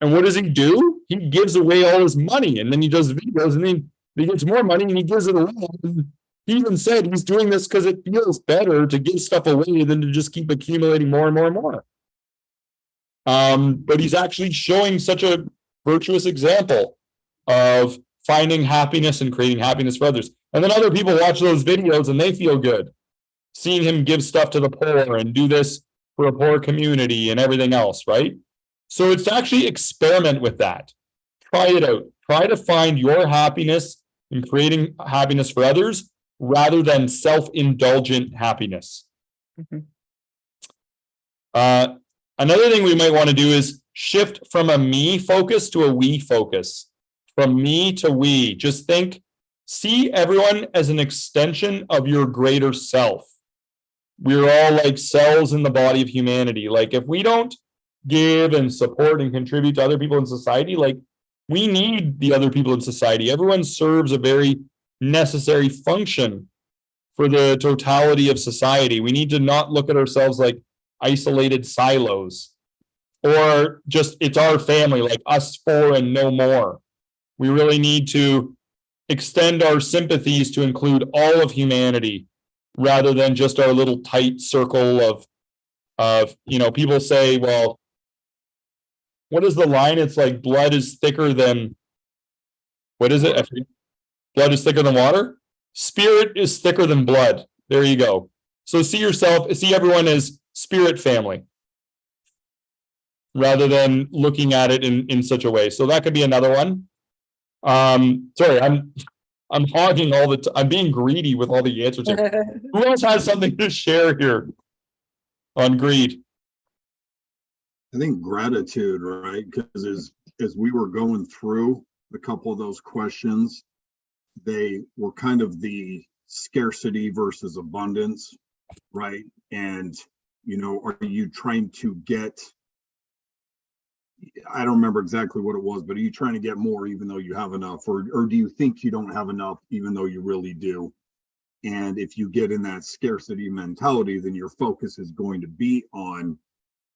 And what does he do? He gives away all his money, and then he does videos, and then he gets more money and he gives it away. And he even said he's doing this because it feels better to give stuff away than to just keep accumulating more and more and more. But he's actually showing such a virtuous example of finding happiness and creating happiness for others. And then other people watch those videos and they feel good seeing him give stuff to the poor and do this for a poor community and everything else, right? So it's to actually experiment with that. Try it out. Try to find your happiness in creating happiness for others rather than self-indulgent happiness. Mhm. Another thing we might want to do is shift from a me focus to a we focus. From me to we. Just see everyone as an extension of your greater self. We're all like cells in the body of humanity. Like if we don't give and support and contribute to other people in society, like we need the other people in society. Everyone serves a very necessary function for the totality of society. We need to not look at ourselves like isolated silos or just it's our family, like us four and no more. We really need to extend our sympathies to include all of humanity rather than just our little tight circle of people say, well, what is the line? It's like blood is thicker than, what is it? Blood is thicker than water. Spirit is thicker than blood. There you go. So see everyone as spirit family rather than looking at it in such a way. So that could be another one. Sorry, I'm hogging all the time. I'm being greedy with all the answers here. Who else has something to share here on greed? I think gratitude, right? Because as we were going through a couple of those questions, they were kind of the scarcity versus abundance, right? And, are you trying to get, I don't remember exactly what it was, but are you trying to get more even though you have enough? Or do you think you don't have enough even though you really do? And if you get in that scarcity mentality, then your focus is going to be on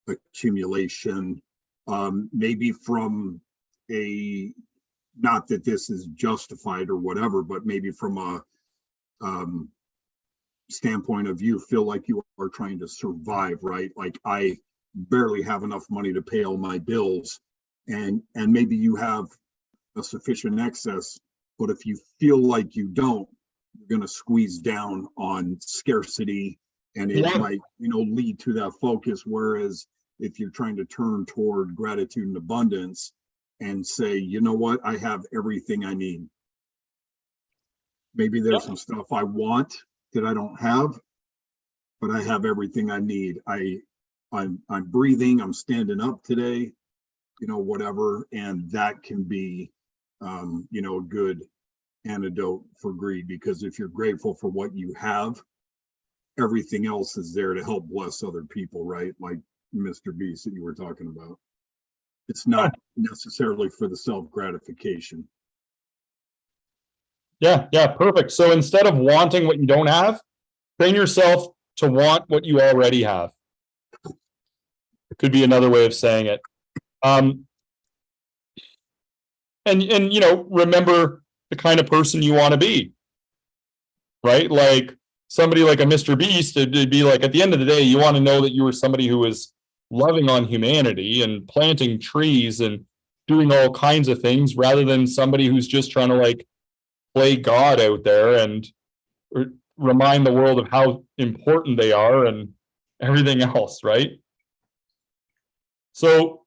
accumulation, maybe from not that this is justified or whatever, but maybe from a standpoint of you feel like you are trying to survive, right? Like I barely have enough money to pay all my bills, and maybe you have a sufficient excess, but if you feel like you don't, you're going to squeeze down on scarcity, and it might lead to that focus. Whereas if you're trying to turn toward gratitude and abundance and say, you know what, I have everything I need. Maybe there's some stuff I want that I don't have, but I have everything I need. I'm breathing, I'm standing up today, whatever. And that can be, a good antidote for greed, because if you're grateful for what you have, everything else is there to help bless other people, right? Like Mr. Beast that you were talking about. It's not necessarily for the self-gratification. Yeah, perfect. So instead of wanting what you don't have, train yourself to want what you already have. Could be another way of saying it. And remember the kind of person you want to be, right? Like somebody like a Mr. Beast, it'd be like at the end of the day, you want to know that you were somebody who was loving on humanity and planting trees and doing all kinds of things rather than somebody who's just trying to like play God out there and remind the world of how important they are and everything else, right? So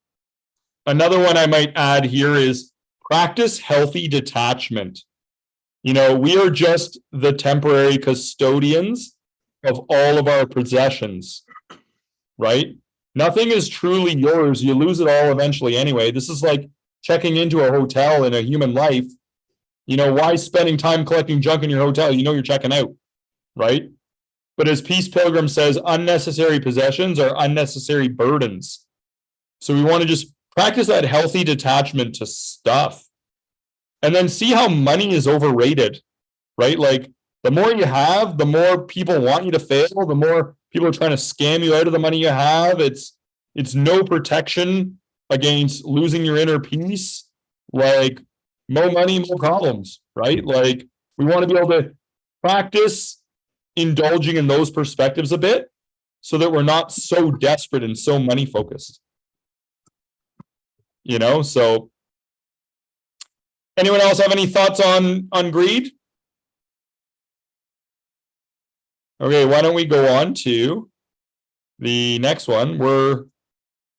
another one I might add here is practice healthy detachment. You know, we are just the temporary custodians of all of our possessions, right? Nothing is truly yours. You lose it all eventually anyway. This is like checking into a hotel in a human life. You know, why spending time collecting junk in your hotel? You know you're checking out, right? But as Peace Pilgrim says, unnecessary possessions are unnecessary burdens. So we want to just practice that healthy detachment to stuff. And then see how money is overrated, right? Like the more you have, the more people want you to fail, the more people are trying to scam you out of the money you have. It's no protection against losing your inner peace. Like more money, more problems, right? Like we want to be able to practice indulging in those perspectives a bit so that we're not so desperate and so money focused. You know, so anyone else have any thoughts on greed? Okay, why don't we go on to the next one? We're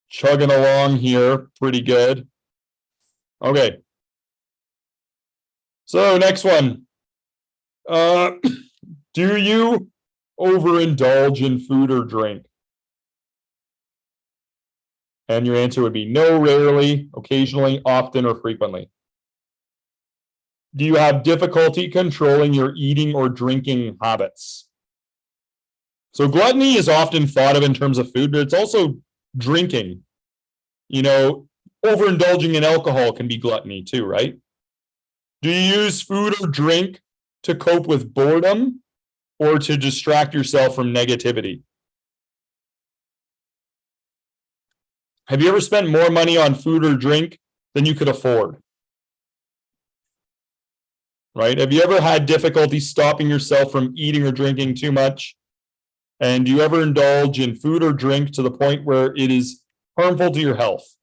chugging along here pretty good. Okay. So next one. Do you overindulge in food or drink? And your answer would be no, rarely, occasionally, often, or frequently. Do you have difficulty controlling your eating or drinking habits? So gluttony is often thought of in terms of food, but it's also drinking. You know, overindulging in alcohol can be gluttony too, right? Do you use food or drink to cope with boredom or to distract yourself from negativity? Have you ever spent more money on food or drink than you could afford? Right? Have you ever had difficulty stopping yourself from eating or drinking too much? And do you ever indulge in food or drink to the point where it is harmful to your health?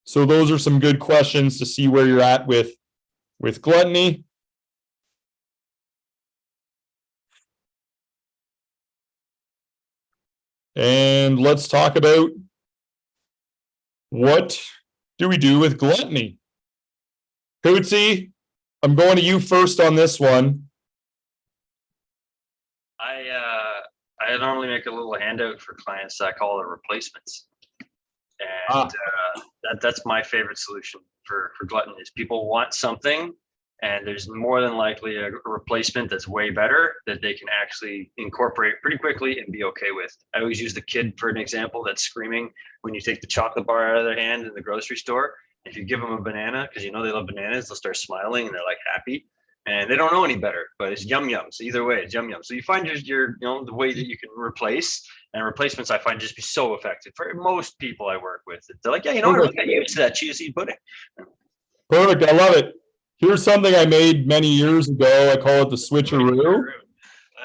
So those are some good questions to see where you're at with gluttony. And let's talk about what do we do with gluttony? Cootsie, I'm going to you first on this one. I normally make a little handout for clients that I call it replacements. And that's my favorite solution for gluttony is people want something and there's more than likely a replacement that's way better that they can actually incorporate pretty quickly and be okay with. I always use the kid for an example that's screaming when you take the chocolate bar out of their hand in the grocery store. If you give them a banana, because you know they love bananas, they'll start smiling and they're like happy. And they don't know any better, but it's yum yum. So either way, it's yum yum. So you find your the way that you can replace, and replacements I find just be so effective for most people I work with. They're like, yeah, I really got used to that chia seed pudding. Perfect, I love it. Here's something I made many years ago. I call it the switcheroo.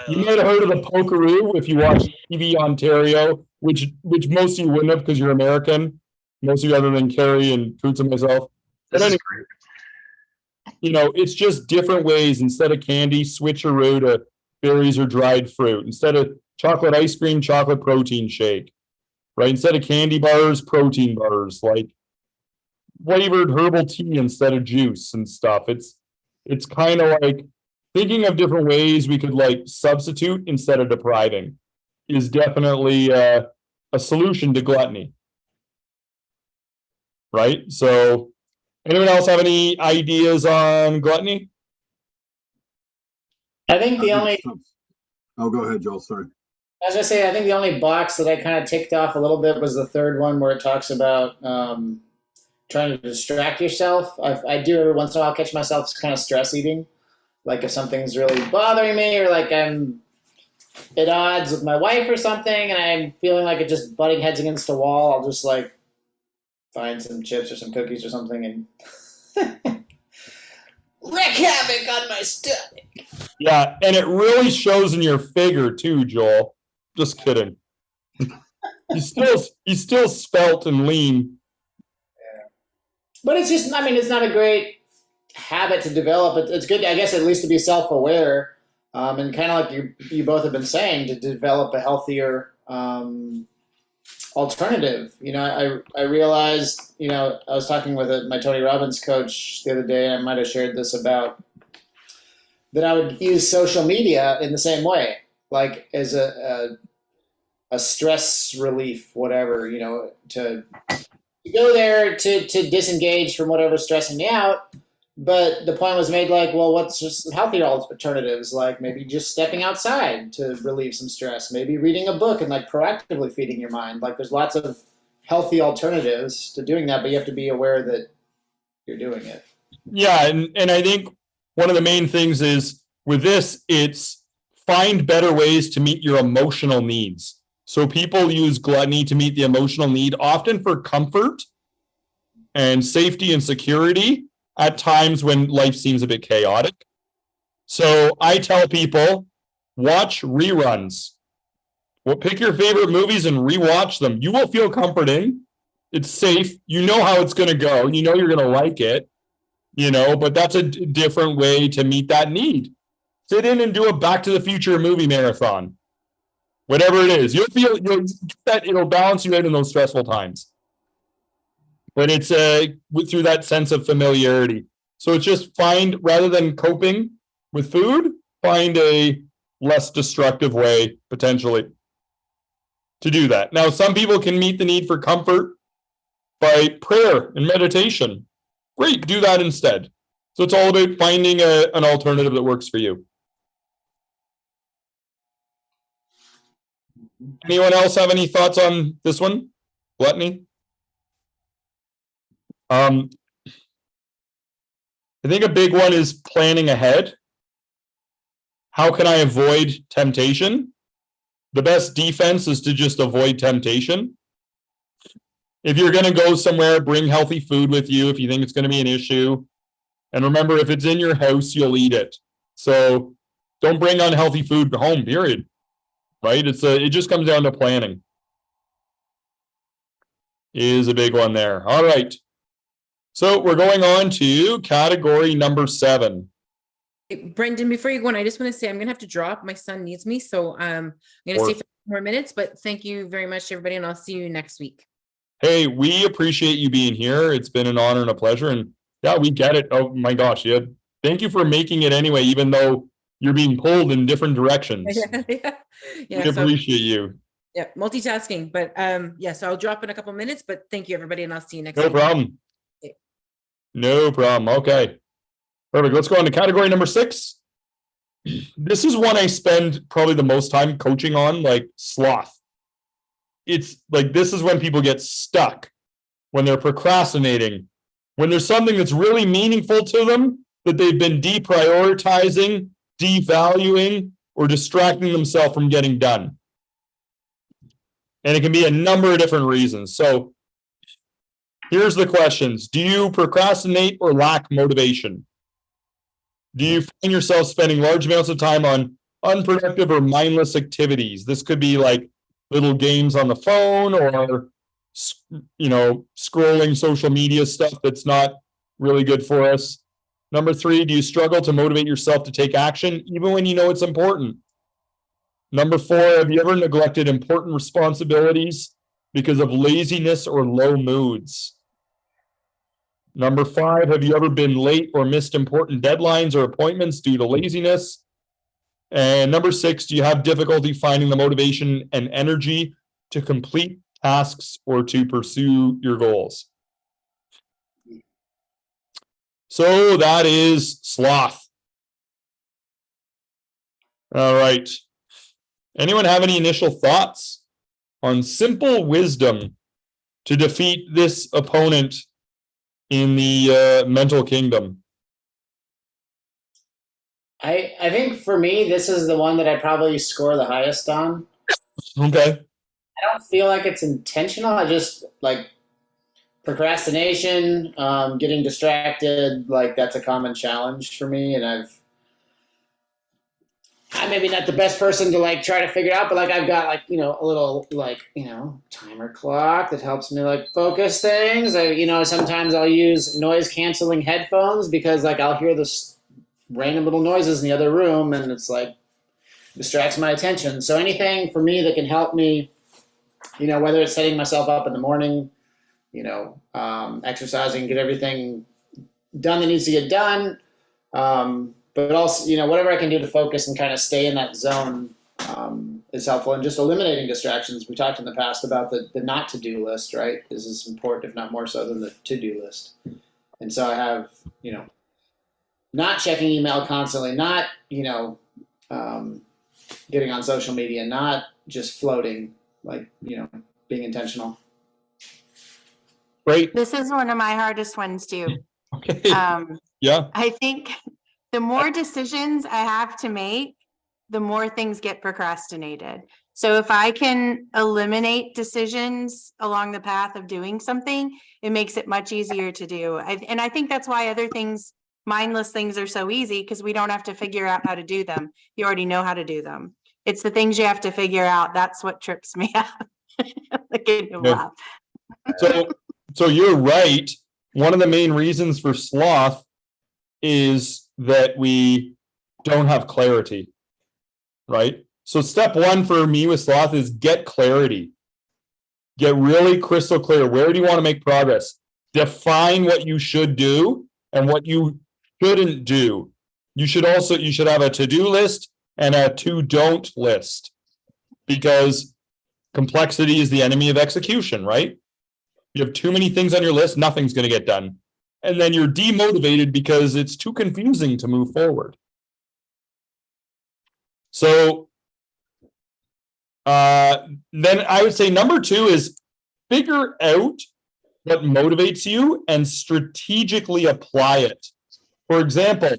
You might have heard of the pokeroo if you watch TV Ontario, which most of you wouldn't have because you're American. Most of you other than Carrie and Coots and myself. But anyway, you know, it's just different ways. Instead of candy, switcheroo to berries or dried fruit. Instead of chocolate ice cream, chocolate protein shake, right? Instead of candy bars, protein bars, like flavored herbal tea instead of juice and stuff. It's kind of like thinking of different ways we could like substitute instead of depriving is definitely a solution to gluttony, right? So anyone else have any ideas on gluttony? I think the only, Oh, go ahead, Joel, sorry. as I say, I think the only box that I kind of ticked off a little bit was the third one where it talks about trying to distract yourself. I do every once in a while catch myself kind of stress eating. Like if something's really bothering me or like I'm at odds with my wife or something and I'm feeling like it just butting heads against a wall, I'll just like find some chips or some cookies or something and wreak havoc on my stomach. Yeah, and it really shows in your figure too, Joel. Just kidding. He's still svelte and lean. But it's just, I mean, it's not a great habit to develop. It's good, I guess, at least to be self-aware and kind of like you both have been saying, to develop a healthier alternative. I realized, I was talking with my Tony Robbins coach the other day, and I might have shared this about that I would use social media in the same way, like as a stress relief, whatever, to go there to disengage from whatever's stressing me out. But the point was made like, well, what's just healthier alternatives? Like maybe just stepping outside to relieve some stress, maybe reading a book and like proactively feeding your mind. Like there's lots of healthy alternatives to doing that, but you have to be aware that you're doing it. Yeah, and I think one of the main things is with this, it's find better ways to meet your emotional needs. So people use gluttony to meet the emotional need, often for comfort and safety and security at times when life seems a bit chaotic. So I tell people, watch reruns. Well, pick your favorite movies and rewatch them. You will feel comforting. It's safe. You know how it's going to go. You know you're going to like it, but that's a different way to meet that need. Sit in and do a Back to the Future movie marathon. Whatever it is, you'll that it'll balance you out in those stressful times. But it's through that sense of familiarity. So it's just rather than coping with food, find a less destructive way potentially to do that. Now, some people can meet the need for comfort by prayer and meditation. Great, do that instead. So it's all about finding an alternative that works for you. Anyone else have any thoughts on this one? Gluttony? I think a big one is planning ahead. How can I avoid temptation? The best defense is to just avoid temptation. If you're going to go somewhere, bring healthy food with you if you think it's going to be an issue. And remember, if it's in your house, you'll eat it. So don't bring unhealthy food home, period. Right? It just comes down to planning. Is a big one there. All right. So we're going on to category number 7. Brendan, before you go on, I just want to say I'm going to have to drop. My son needs me. So I'm going to stay for more minutes, but thank you very much, everybody. And I'll see you next week. Hey, we appreciate you being here. It's been an honor and a pleasure. And yeah, we get it. Oh my gosh. Yeah. Thank you for making it anyway, even though you're being pulled in different directions. Yeah, we appreciate you. Yeah, multitasking. But so I'll drop in a couple minutes, but thank you, everybody. And I'll see you next No week. problem. Okay. No problem. Okay. Perfect. Let's go on to category number 6. This is one I spend probably the most time coaching on, like sloth. It's like, this is when people get stuck, when they're procrastinating, when there's something that's really meaningful to them that they've been deprioritizing, devaluing, or distracting themselves from getting done. And it can be a number of different reasons. So here's the questions. Do you procrastinate or lack motivation? Do you find yourself spending large amounts of time on unproductive or mindless activities? This could be like little games on the phone or, scrolling social media stuff that's not really good for us. Number 3, do you struggle to motivate yourself to take action even when you know it's important? Number 4, have you ever neglected important responsibilities because of laziness or low moods? Number 5, have you ever been late or missed important deadlines or appointments due to laziness? And number 6, do you have difficulty finding the motivation and energy to complete tasks or to pursue your goals? So that is sloth. All right. Anyone have any initial thoughts on simple wisdom to defeat this opponent in the mental kingdom? I think for me, this is the one that I probably score the highest on. Okay. I don't feel like it's intentional. I just like procrastination, getting distracted. Like that's a common challenge for me, and I'm maybe not the best person to like try to figure it out, but like I've got like, a little like, timer clock that helps me like focus things. Sometimes I'll use noise canceling headphones because like I'll hear this random little noises in the other room and it's like distracts my attention. So anything for me that can help me whether it's setting myself up in the morning, exercising, get everything done that needs to get done. But also, whatever I can do to focus and kind of stay in that zone is helpful. And just eliminating distractions. We talked in the past about the not to-do list, right? This is important, if not more so than the to-do list. And so I have, not checking email constantly, not, getting on social media, not just floating, like, being intentional. Great. This is one of my hardest ones too. Okay. Yeah. I think the more decisions I have to make, the more things get procrastinated. So if I can eliminate decisions along the path of doing something, it makes it much easier to do. And I think that's why other things, mindless things, are so easy, because we don't have to figure out how to do them. You already know how to do them. It's the things you have to figure out. That's what trips me out. Yeah. So you're right. One of the main reasons for sloth is that we don't have clarity, right? So step one for me with sloth is get clarity. Get really crystal clear. Where do you want to make progress? Define what you should do and what you shouldn't do. You should have a to-do list and a to-don't list, because complexity is the enemy of execution, right? You have too many things on your list, nothing's going to get done. And then you're demotivated because it's too confusing to move forward. So then I would say number two is figure out what motivates you and strategically apply it. For example,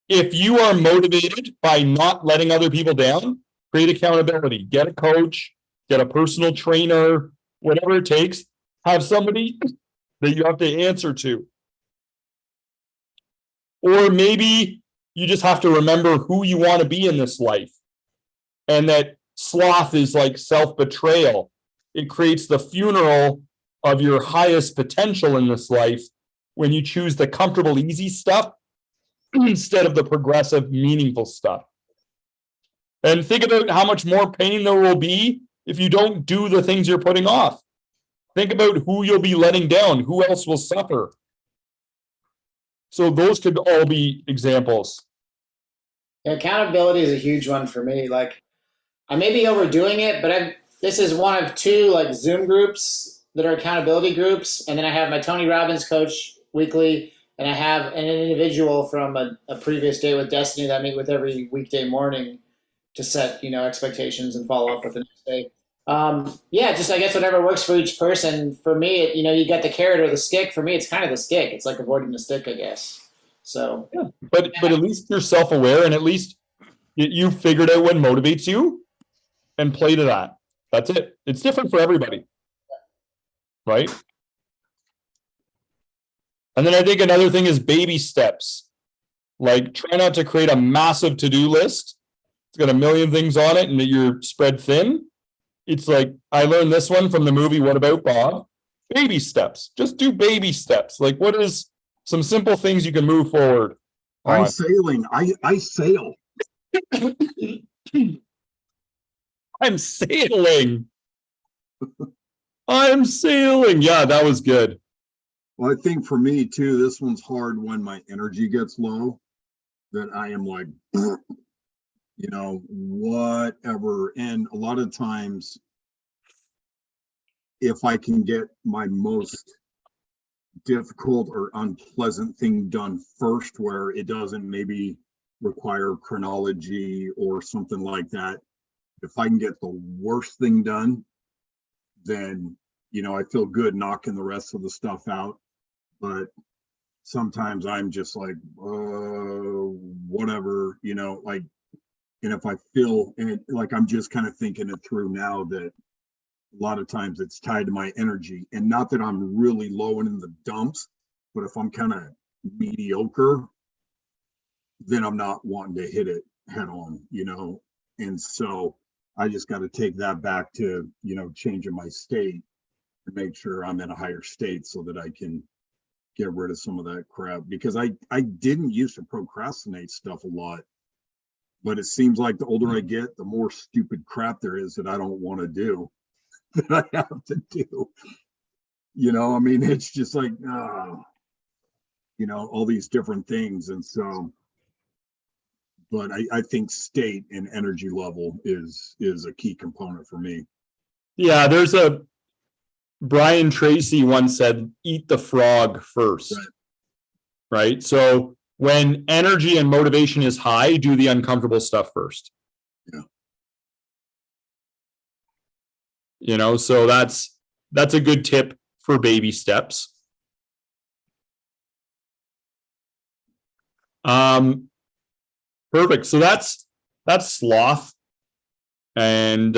if you are motivated by not letting other people down, create accountability, get a coach, get a personal trainer, whatever it takes, have somebody that you have to answer to. Or maybe you just have to remember who you want to be in this life. And that sloth is like self-betrayal. It creates the funeral of your highest potential in this life when you choose the comfortable, easy stuff instead of the progressive, meaningful stuff. And think about how much more pain there will be if you don't do the things you're putting off. Think about who you'll be letting down, who else will suffer. So those could all be examples. Accountability is a huge one for me. Like, I may be overdoing it, but this is one of two like Zoom groups that are accountability groups. And then I have my Tony Robbins coach weekly, and I have an individual from a previous day with Destiny that I meet with every weekday morning to set, expectations and follow up with the next day. Just I guess whatever works for each person. For me, you got the carrot or the stick. For me, it's kind of the stick. It's like avoiding the stick, I guess. So, yeah. But at least you're self-aware, and at least you figured out what motivates you and play to that. That's it. It's different for everybody, right? And then I think another thing is baby steps. Like, try not to create a massive to-do list. It's got a million things on it and that you're spread thin. It's like, I learned this one from the movie What About Bob? Baby steps. Just do baby steps. Like, what is some simple things you can move forward on? I'm sailing. I sail. I'm sailing. I'm sailing. Yeah, that was good. Well, I think for me too, this one's hard when my energy gets low, that I am like, whatever. And a lot of times, if I can get my most difficult or unpleasant thing done first, where it doesn't maybe require chronology or something like that, if I can get the worst thing done, then, I feel good knocking the rest of the stuff out. But sometimes I'm just like, whatever, like, and if I feel, and like, I'm just kind of thinking it through now that a lot of times it's tied to my energy, and not that I'm really low and in the dumps, but if I'm kind of mediocre, then I'm not wanting to hit it head on, and so I just got to take that back to, changing my state and make sure I'm in a higher state so that I can get rid of some of that crap, because I didn't used to procrastinate stuff a lot. But it seems like the older I get, the more stupid crap there is that I don't want to do, that I have to do. I mean, it's just like, all these different things. And so, but I think state and energy level is a key component for me. Yeah, Brian Tracy once said, eat the frog first. Right? So when energy and motivation is high, do the uncomfortable stuff first. Yeah. So that's a good tip for baby steps. Perfect. So that's sloth. And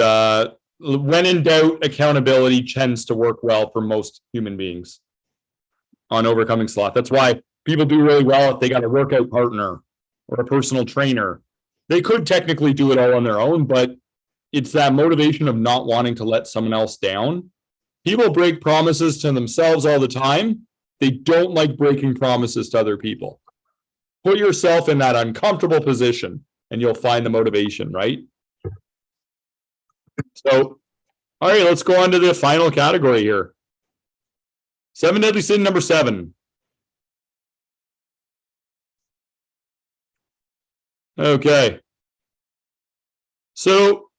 when in doubt, accountability tends to work well for most human beings on overcoming sloth. That's why people do really well if they got a workout partner or a personal trainer. They could technically do it all on their own, but it's that motivation of not wanting to let someone else down. People break promises to themselves all the time. They don't like breaking promises to other people. Put yourself in that uncomfortable position and you'll find the motivation, right? So, all right, let's go on to the final category here. 7 deadly sin number 7. Okay. So,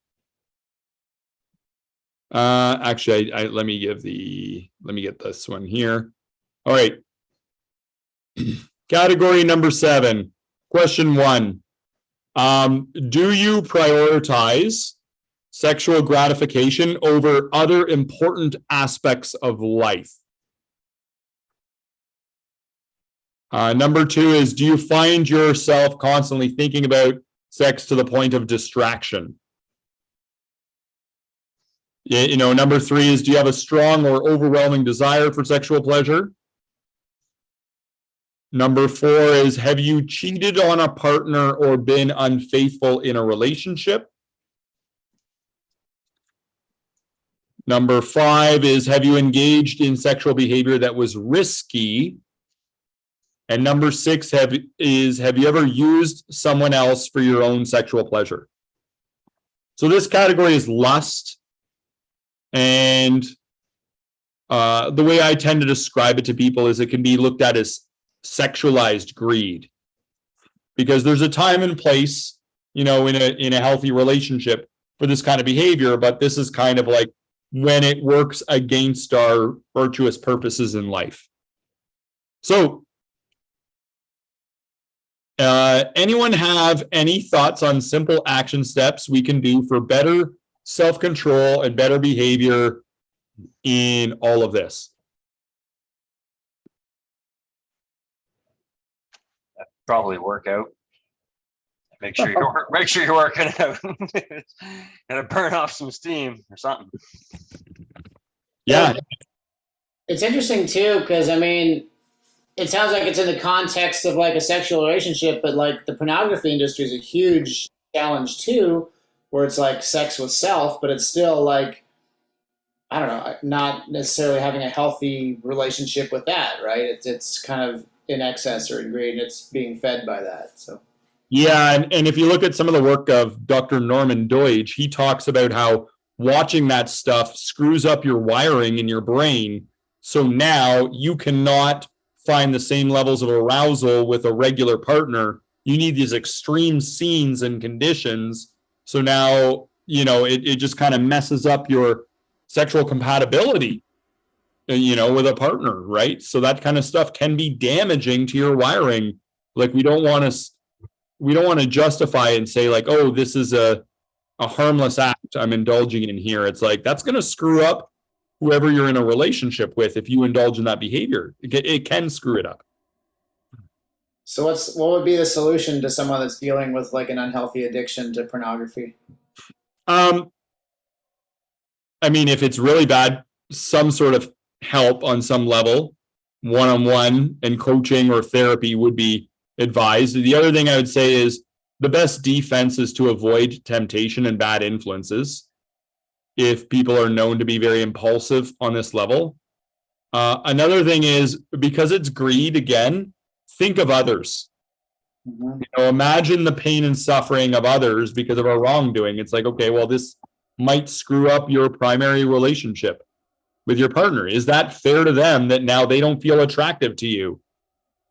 actually, let me get this one here. All right. Category number 7. Question 1. Do you prioritize sexual gratification over other important aspects of life? Number 2 is, do you find yourself constantly thinking about sex to the point of distraction? Number 3 is, do you have a strong or overwhelming desire for sexual pleasure? Number 4 is, have you cheated on a partner or been unfaithful in a relationship? Number 5 is, have you engaged in sexual behavior that was risky? And number 6 have you ever used someone else for your own sexual pleasure? So this category is lust. And the way I tend to describe it to people is it can be looked at as sexualized greed. Because there's a time and place, in a healthy relationship for this kind of behavior, but this is kind of like when it works against our virtuous purposes in life. So, anyone have any thoughts on simple action steps we can do for better self-control and better behavior in all of this? Probably work out. Make sure you're working out. Gotta burn off some steam or something. Yeah. It's interesting too, because I mean, it sounds like it's in the context of like a sexual relationship, but like the pornography industry is a huge challenge too, where it's like sex with self, but it's still like, I don't know, not necessarily having a healthy relationship with that, right? It's kind of in excess or in greed, and it's being fed by that. So. Yeah, and if you look at some of the work of Dr. Norman Doidge, he talks about how watching that stuff screws up your wiring in your brain. So now you cannot find the same levels of arousal with a regular partner. You need these extreme scenes and conditions. So now, it just kind of messes up your sexual compatibility, with a partner, right? So that kind of stuff can be damaging to your wiring. Like we don't want to justify and say like, oh, this is a harmless act I'm indulging in here. It's like, that's going to screw up whoever you're in a relationship with if you indulge in that behavior. It can screw it up. So what would be the solution to someone that's dealing with like an unhealthy addiction to pornography? I mean, if it's really bad, some sort of help on some level, one-on-one and coaching or therapy would be advised. The other thing I would say is the best defense is to avoid temptation and bad influences if people are known to be very impulsive on this level. Another thing is, because it's greed, again, think of others. Mhm. You know, imagine the pain and suffering of others because of our wrongdoing. It's like, okay, well, this might screw up your primary relationship with your partner. Is that fair to them that now they don't feel attractive to you?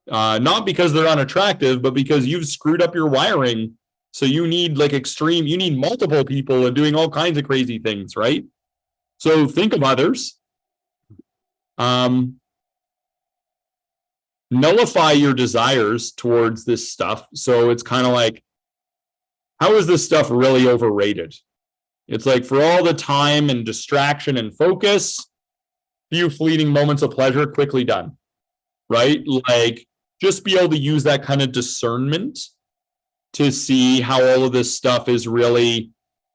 Not because they're unattractive, but because you've screwed up your wiring. So you need like you need multiple people and doing all kinds of crazy things, right? So think of others. Nullify your desires towards this stuff. So it's kind of like, how is this stuff really overrated? It's like for all the time and distraction and focus, few fleeting moments of pleasure quickly done, right? Like just be able to use that kind of discernment to see how all of this stuff is really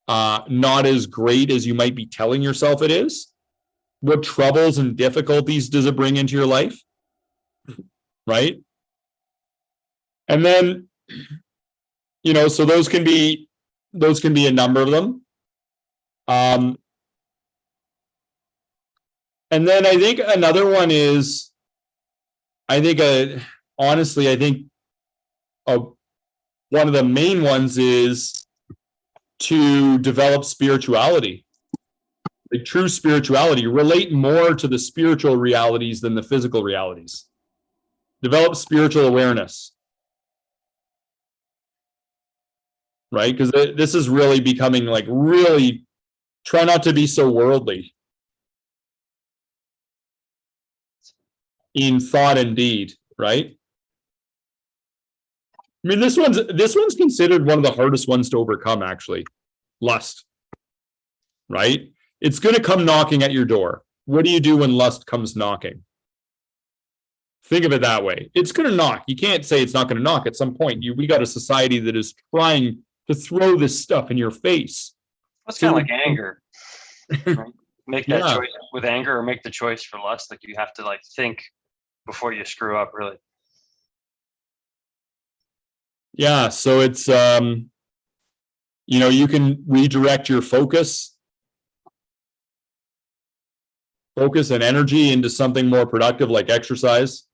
not as great as you might be telling yourself it is. What troubles and difficulties does it bring into your life? Right? And then, you know, so those can be a number of them. And then I think another one is, honestly, I think one of the main ones is to develop spirituality, like true spirituality, relate more to the spiritual realities than the physical realities. Develop spiritual awareness, right? Because this is really becoming like really try not to be so worldly in thought and deed, right? I mean, this one's considered one of the hardest ones to overcome, actually. Lust, right? It's going to come knocking at your door. What do you do when lust comes knocking? Think of it that way. It's going to knock. You can't say it's not going to knock at some point. We got a society that is trying to throw this stuff in your face. It's kind of like anger. Right? Make that Yeah. choice with anger, or make the choice for lust. Like you have to like think before you screw up, really. Yeah, so it's you know, you can redirect your focus and energy into something more productive like exercise.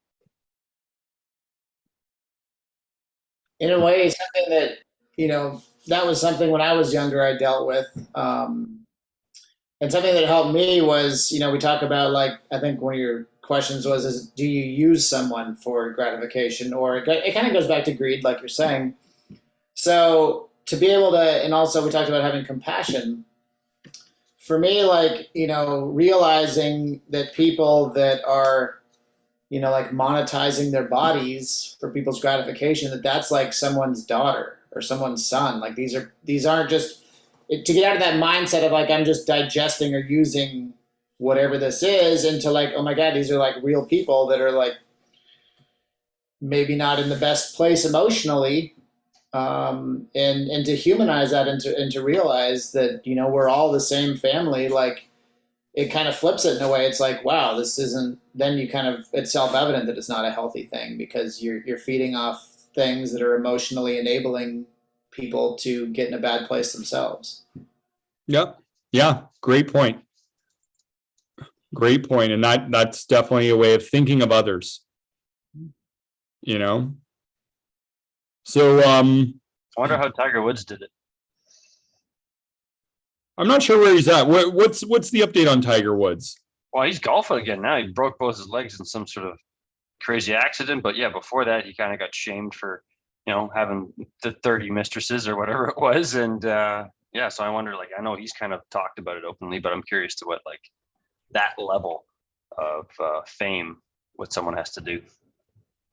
In a way, something that, you know, that was something when I was younger I dealt with. And something that helped me was, you know, we talk about, like, I think one of your questions was, is do you use someone for gratification? Or it kind of goes back to greed, like you're saying. So to be able to, and also we talked about having compassion. For me, like, you know, realizing that people that are, you know, like monetizing their bodies for people's gratification, that's like someone's daughter or someone's son. Like these aren't just, to get out of that mindset of like, I'm just digesting or using whatever this is, into like, oh my God, these are like real people that are like maybe not in the best place emotionally. And to humanize that and to realize that, you know, we're all the same family, like it kind of flips it in a way. It's like, wow, this isn't, then you kind of, it's self-evident that it's not a healthy thing, because you're feeding off things that are emotionally enabling people to get in a bad place themselves. Yep. Yeah, great point. Great point. And that's definitely a way of thinking of others. You know? So I wonder how Tiger Woods did it. I'm not sure where he's at. What's the update on Tiger Woods? Well, he's golfing again now. He broke both his legs in some sort of crazy accident. But yeah, before that, he kind of got shamed for, you know, having the 30 mistresses or whatever it was. And yeah, so I wonder, like, I know he's kind of talked about it openly, but I'm curious to what, like, that level of fame, what someone has to do.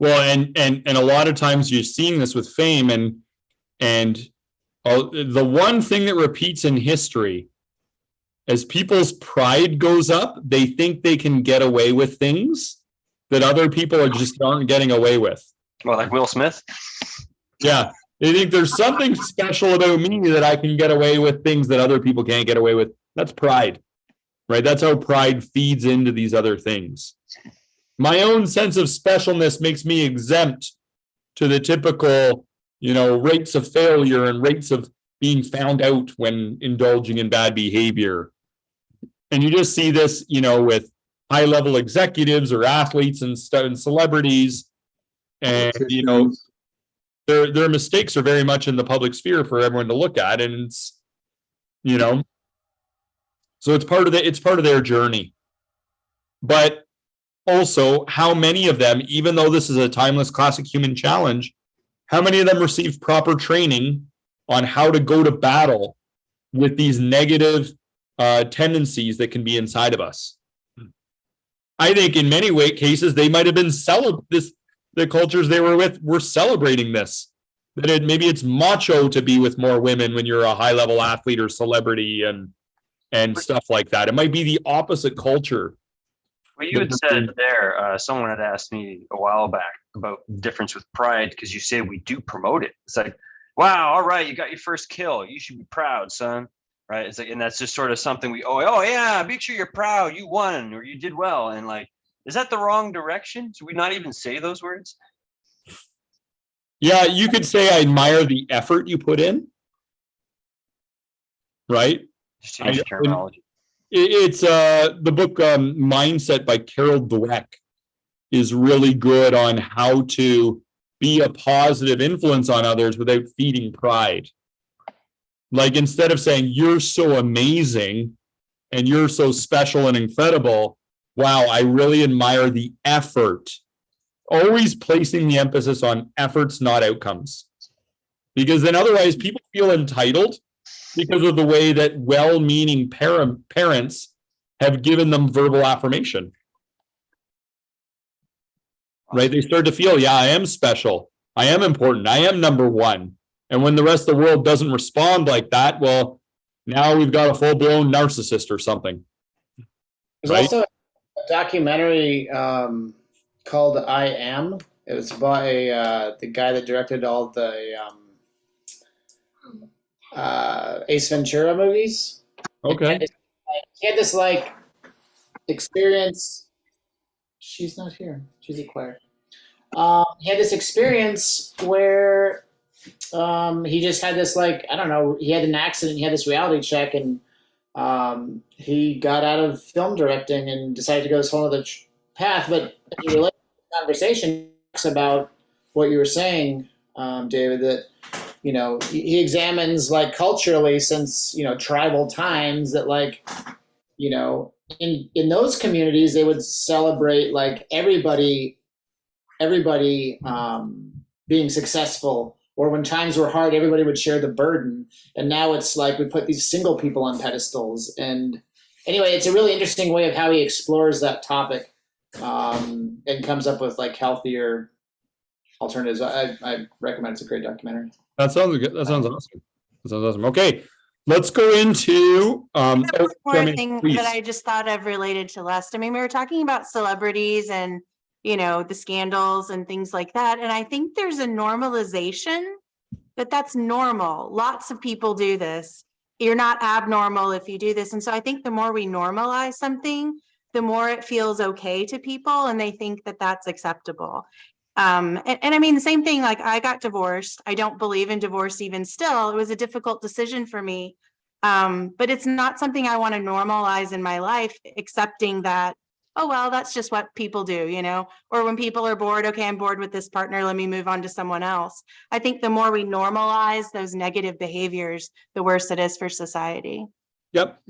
Well, and a lot of times you're seeing this with fame, and the one thing that repeats in history, as people's pride goes up, they think they can get away with things that other people are just aren't getting away with. Well, like Will Smith. Yeah, they think there's something special about me that I can get away with things that other people can't get away with. That's pride, right? That's how pride feeds into these other things. My own sense of specialness makes me exempt to the typical, you know, rates of failure and rates of being found out when indulging in bad behavior. And you just see this, you know, with high-level executives or athletes and celebrities. And, you know, their mistakes are very much in the public sphere for everyone to look at, and it's, so it's part of their journey. But also, how many of them, even though this is a timeless classic human challenge, how many of them received proper training on how to go to battle with these negative tendencies that can be inside of us? I think in many cases, they might have been the cultures they were with were celebrating this. That maybe it's macho to be with more women when you're a high level athlete or celebrity and stuff like that. It might be the opposite culture. Well, you had said there, someone had asked me a while back about the difference with pride, because you say we do promote it. It's like, wow, all right, you got your first kill. You should be proud, son. Right? It's like, and that's just sort of something oh yeah, make sure you're proud, you won or you did well. And like, is that the wrong direction? Should we not even say those words? Yeah, you could say I admire the effort you put in. Right? Just change the terminology. It's the book Mindset by Carol Dweck is really good on how to be a positive influence on others without feeding pride. Like, instead of saying you're so amazing and you're so special and incredible, wow, I really admire the effort. Always placing the emphasis on efforts, not outcomes. Because then otherwise people feel entitled because of the way that well-meaning parents have given them verbal affirmation. Right? They start to feel, yeah, I am special. I am important. I am number one. And when the rest of the world doesn't respond like that, well, now we've got a full-blown narcissist or something. There's also a documentary called I Am. It was by the guy that directed all the Ace Ventura movies. Okay. He had this like experience. She's not here. She's acquired. He had this experience where he just had this, like, I don't know, he had an accident, he had this reality check, and he got out of film directing and decided to go this whole other path. But he related to the conversation about what you were saying, David, that, he examines, like, culturally since, tribal times, that, like, in those communities, they would celebrate, like, everybody being successful. Or when times were hard, everybody would share the burden. And now it's like we put these single people on pedestals. And anyway, it's a really interesting way of how he explores that topic and comes up with like healthier alternatives. I recommend it's a great documentary. That sounds good. That sounds awesome. That sounds awesome. Okay, let's go into one more thing that I just thought of related to Lust. I mean, we were talking about celebrities and the scandals and things like that. And I think there's a normalization that's normal. Lots of people do this. You're not abnormal if you do this. And so I think the more we normalize something, the more it feels okay to people and they think that that's acceptable. And I mean, the same thing, like I got divorced. I don't believe in divorce even still. It was a difficult decision for me. But it's not something I want to normalize in my life, accepting that, oh, well, that's just what people do, or when people are bored, okay, I'm bored with this partner, let me move on to someone else. I think the more we normalize those negative behaviors, the worse it is for society. Yep.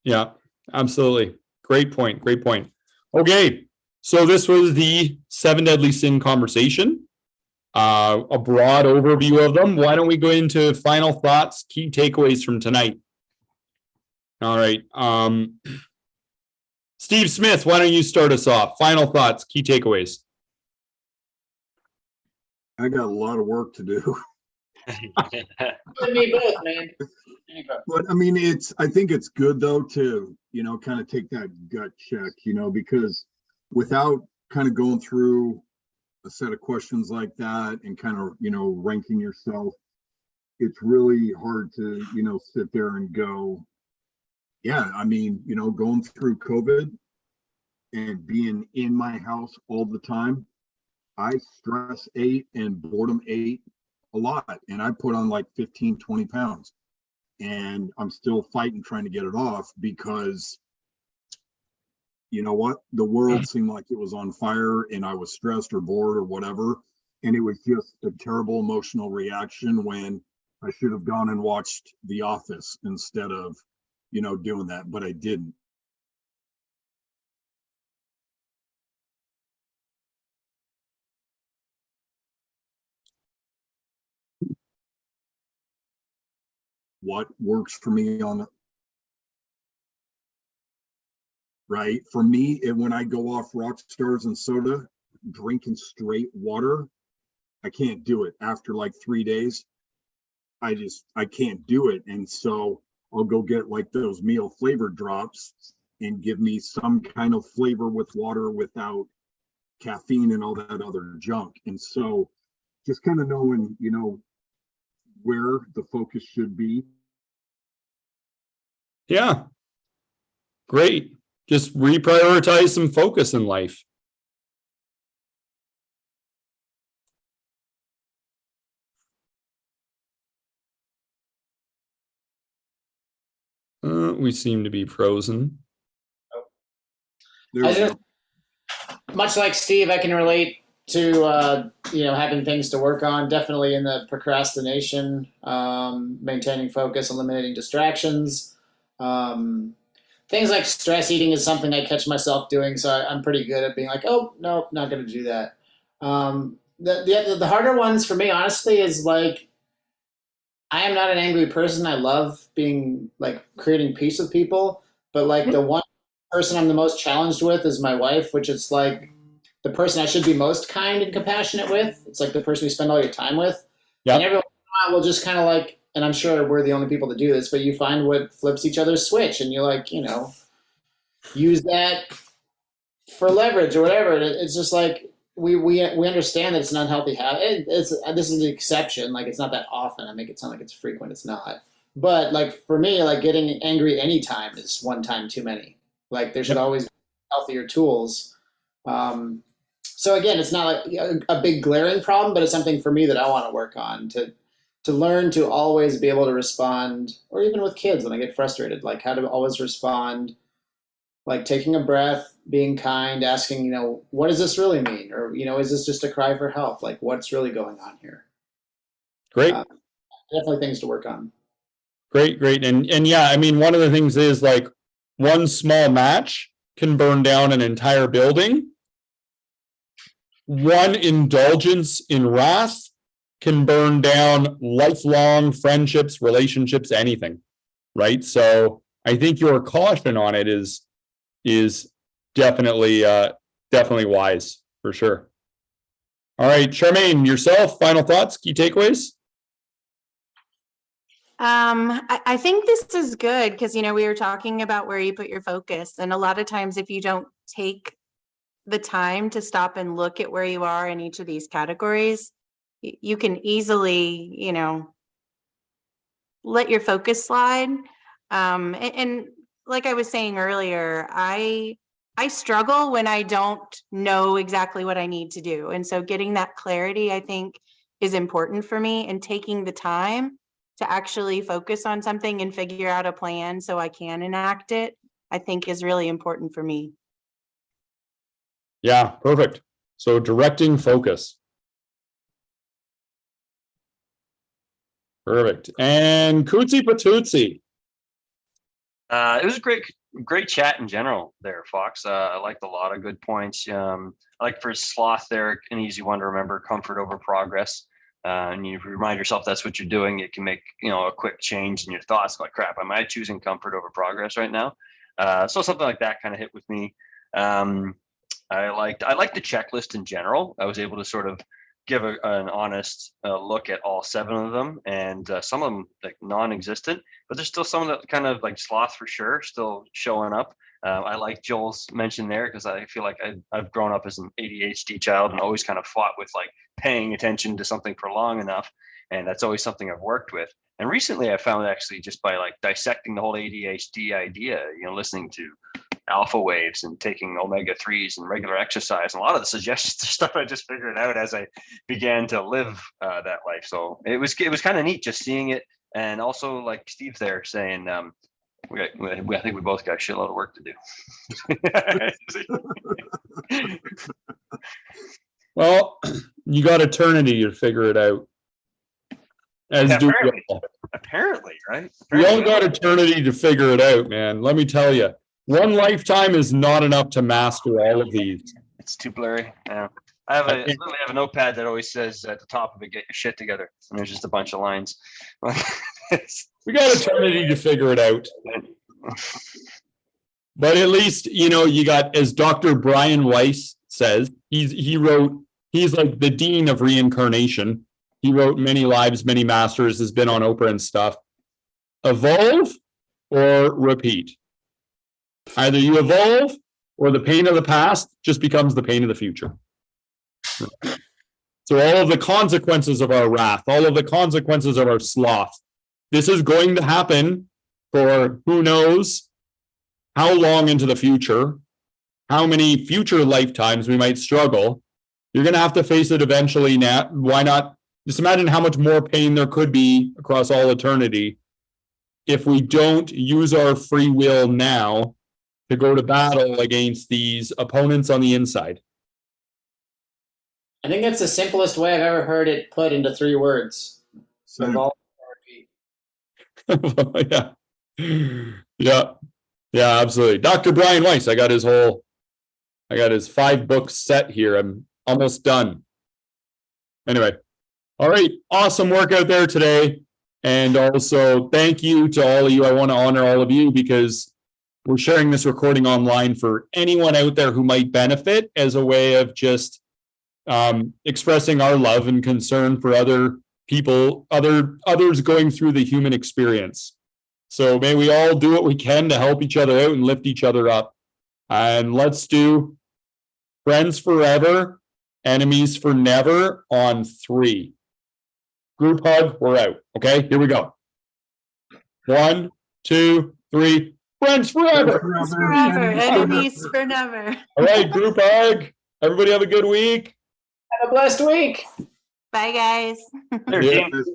Yeah, absolutely. Great point. Great point. Okay. So this was the 7 deadly sin conversation, a broad overview of them. Why don't we go into final thoughts, key takeaways from tonight? All right. Steve Smith, why don't you start us off? Final thoughts, key takeaways. I got a lot of work to do. Me both, man. But I mean, I think it's good though to, kind of take that gut check, because without kind of going through a set of questions like that and kind of, ranking yourself, it's really hard to, sit there and go, yeah, I mean, going through COVID and being in my house all the time, I stress ate and boredom ate a lot. And I put on like 15, 20 pounds. And I'm still fighting, trying to get it off because, you know what? The world seemed like it was on fire and I was stressed or bored or whatever. And it was just a terrible emotional reaction when I should have gone and watched The Office instead of, doing that, but I didn't. What works for me right? For me, when I go off rock stars and soda, drinking straight water, I can't do it. After like 3 days, I can't do it. And so I'll go get like those meal flavor drops and give me some kind of flavor with water without caffeine and all that other junk. And so just kind of knowing, where the focus should be. Yeah. Great. Just reprioritize some focus in life. We seem to be frozen. There we go. Much like Steve, I can relate to having things to work on. Definitely in the procrastination, maintaining focus, eliminating distractions. Things like stress eating is something I catch myself doing, so I'm pretty good at being like, oh no, not going to do that. The harder ones for me, honestly, is like I am not an angry person. I love being like creating peace with people, but like the one person I'm the most challenged with is my wife, which is like the person I should be most kind and compassionate with. It's like the person you spend all your time with. Yep. And everyone will just kind of like, and I'm sure we're the only people that do this, but you find what flips each other's switch and you like, use that for leverage or whatever. And it's just like, we understand that it's an unhealthy habit. This is the exception. Like it's not that often. I make it sound like it's frequent. It's not. But like for me, like getting angry anytime is one time too many. Like there should always be healthier tools. So again, it's not like a big glaring problem, but it's something for me that I want to work on to learn to always be able to respond, or even with kids when I get frustrated, like how to always respond, like taking a breath, being kind, asking, what does this really mean? Or, is this just a cry for help? Like what's really going on here? Great. Definitely things to work on. Great. And yeah, I mean, one of the things is like one small match can burn down an entire building. One indulgence in wrath can burn down lifelong friendships, relationships, anything. Right. So I think your caution on it is definitely wise for sure. All right, Charmaine, yourself, final thoughts, key takeaways? I think this is good because, we were talking about where you put your focus. And a lot of times if you don't take the time to stop and look at where you are in each of these categories, you can easily, let your focus slide. And like I was saying earlier, I struggle when I don't know exactly what I need to do. And so getting that clarity, I think, is important for me, and taking the time to actually focus on something and figure out a plan so I can enact it, I think is really important for me. Yeah, perfect. So directing focus. Perfect. And Cootsie Patootie. It was a great chat in general there, Fox. I liked a lot of good points. I like for sloth there, an easy one to remember: comfort over progress. And you remind yourself that's what you're doing. It can make a quick change in your thoughts. Like, crap, am I choosing comfort over progress right now? So something like that kind of hit with me. I liked the checklist in general. I was able to sort of give an honest look at all 7 of them, and some of them like non-existent, but there's still some that kind of like sloth for sure still showing up. I like Joel's mention there because I feel like I've grown up as an ADHD child and always kind of fought with like paying attention to something for long enough, and that's always something I've worked with. And recently I found actually just by like dissecting the whole ADHD idea, listening to alpha waves and taking omega-3s and regular exercise, and a lot of the suggestions stuff I just figured out as I began to live that life. So it was kind of neat just seeing it, and also like Steve there saying, I think we both got a shitload of work to do. Well, You got eternity to figure it out. As Yeah, do we apparently. all. Apparently, right? We all Apparently. got eternity to figure it out, man. Let me tell you. One lifetime is not enough to master all of these. It's too blurry. Yeah. I literally have a notepad that always says at the top of it, "Get your shit together." And there's just a bunch of lines. We got eternity to figure it out. But at least, you got, as Dr. Brian Weiss says, he's like the dean of reincarnation. He wrote Many Lives, Many Masters, has been on Oprah and stuff. Evolve or repeat. Either you evolve or the pain of the past just becomes the pain of the future. So all of the consequences of our wrath, all of the consequences of our sloth, this is going to happen for who knows how long into the future, how many future lifetimes we might struggle. You're going to have to face it eventually. Now, why not? Just imagine how much more pain there could be across all eternity if we don't use our free will now to go to battle against these opponents on the inside. I think that's the simplest way I've ever heard it put into 3 words. Same. Evolve or repeat. Yeah, absolutely. Dr. Brian Weiss, I got his 5-book set here. I'm almost done. Anyway, all right, awesome work out there today. And also thank you to all of you. I want to honor all of you because we're sharing this recording online for anyone out there who might benefit as a way of just expressing our love and concern for other people, others going through the human experience. So may we all do what we can to help each other out and lift each other up. And let's do friends forever, enemies for never on 3. Group hug, we're out. Okay, here we go. 1, 2, 3. Friends forever. Forever, enemies for never. All right, group hug. Everybody have a good week. Have a blessed week. Bye, guys. There, Yeah. Dean.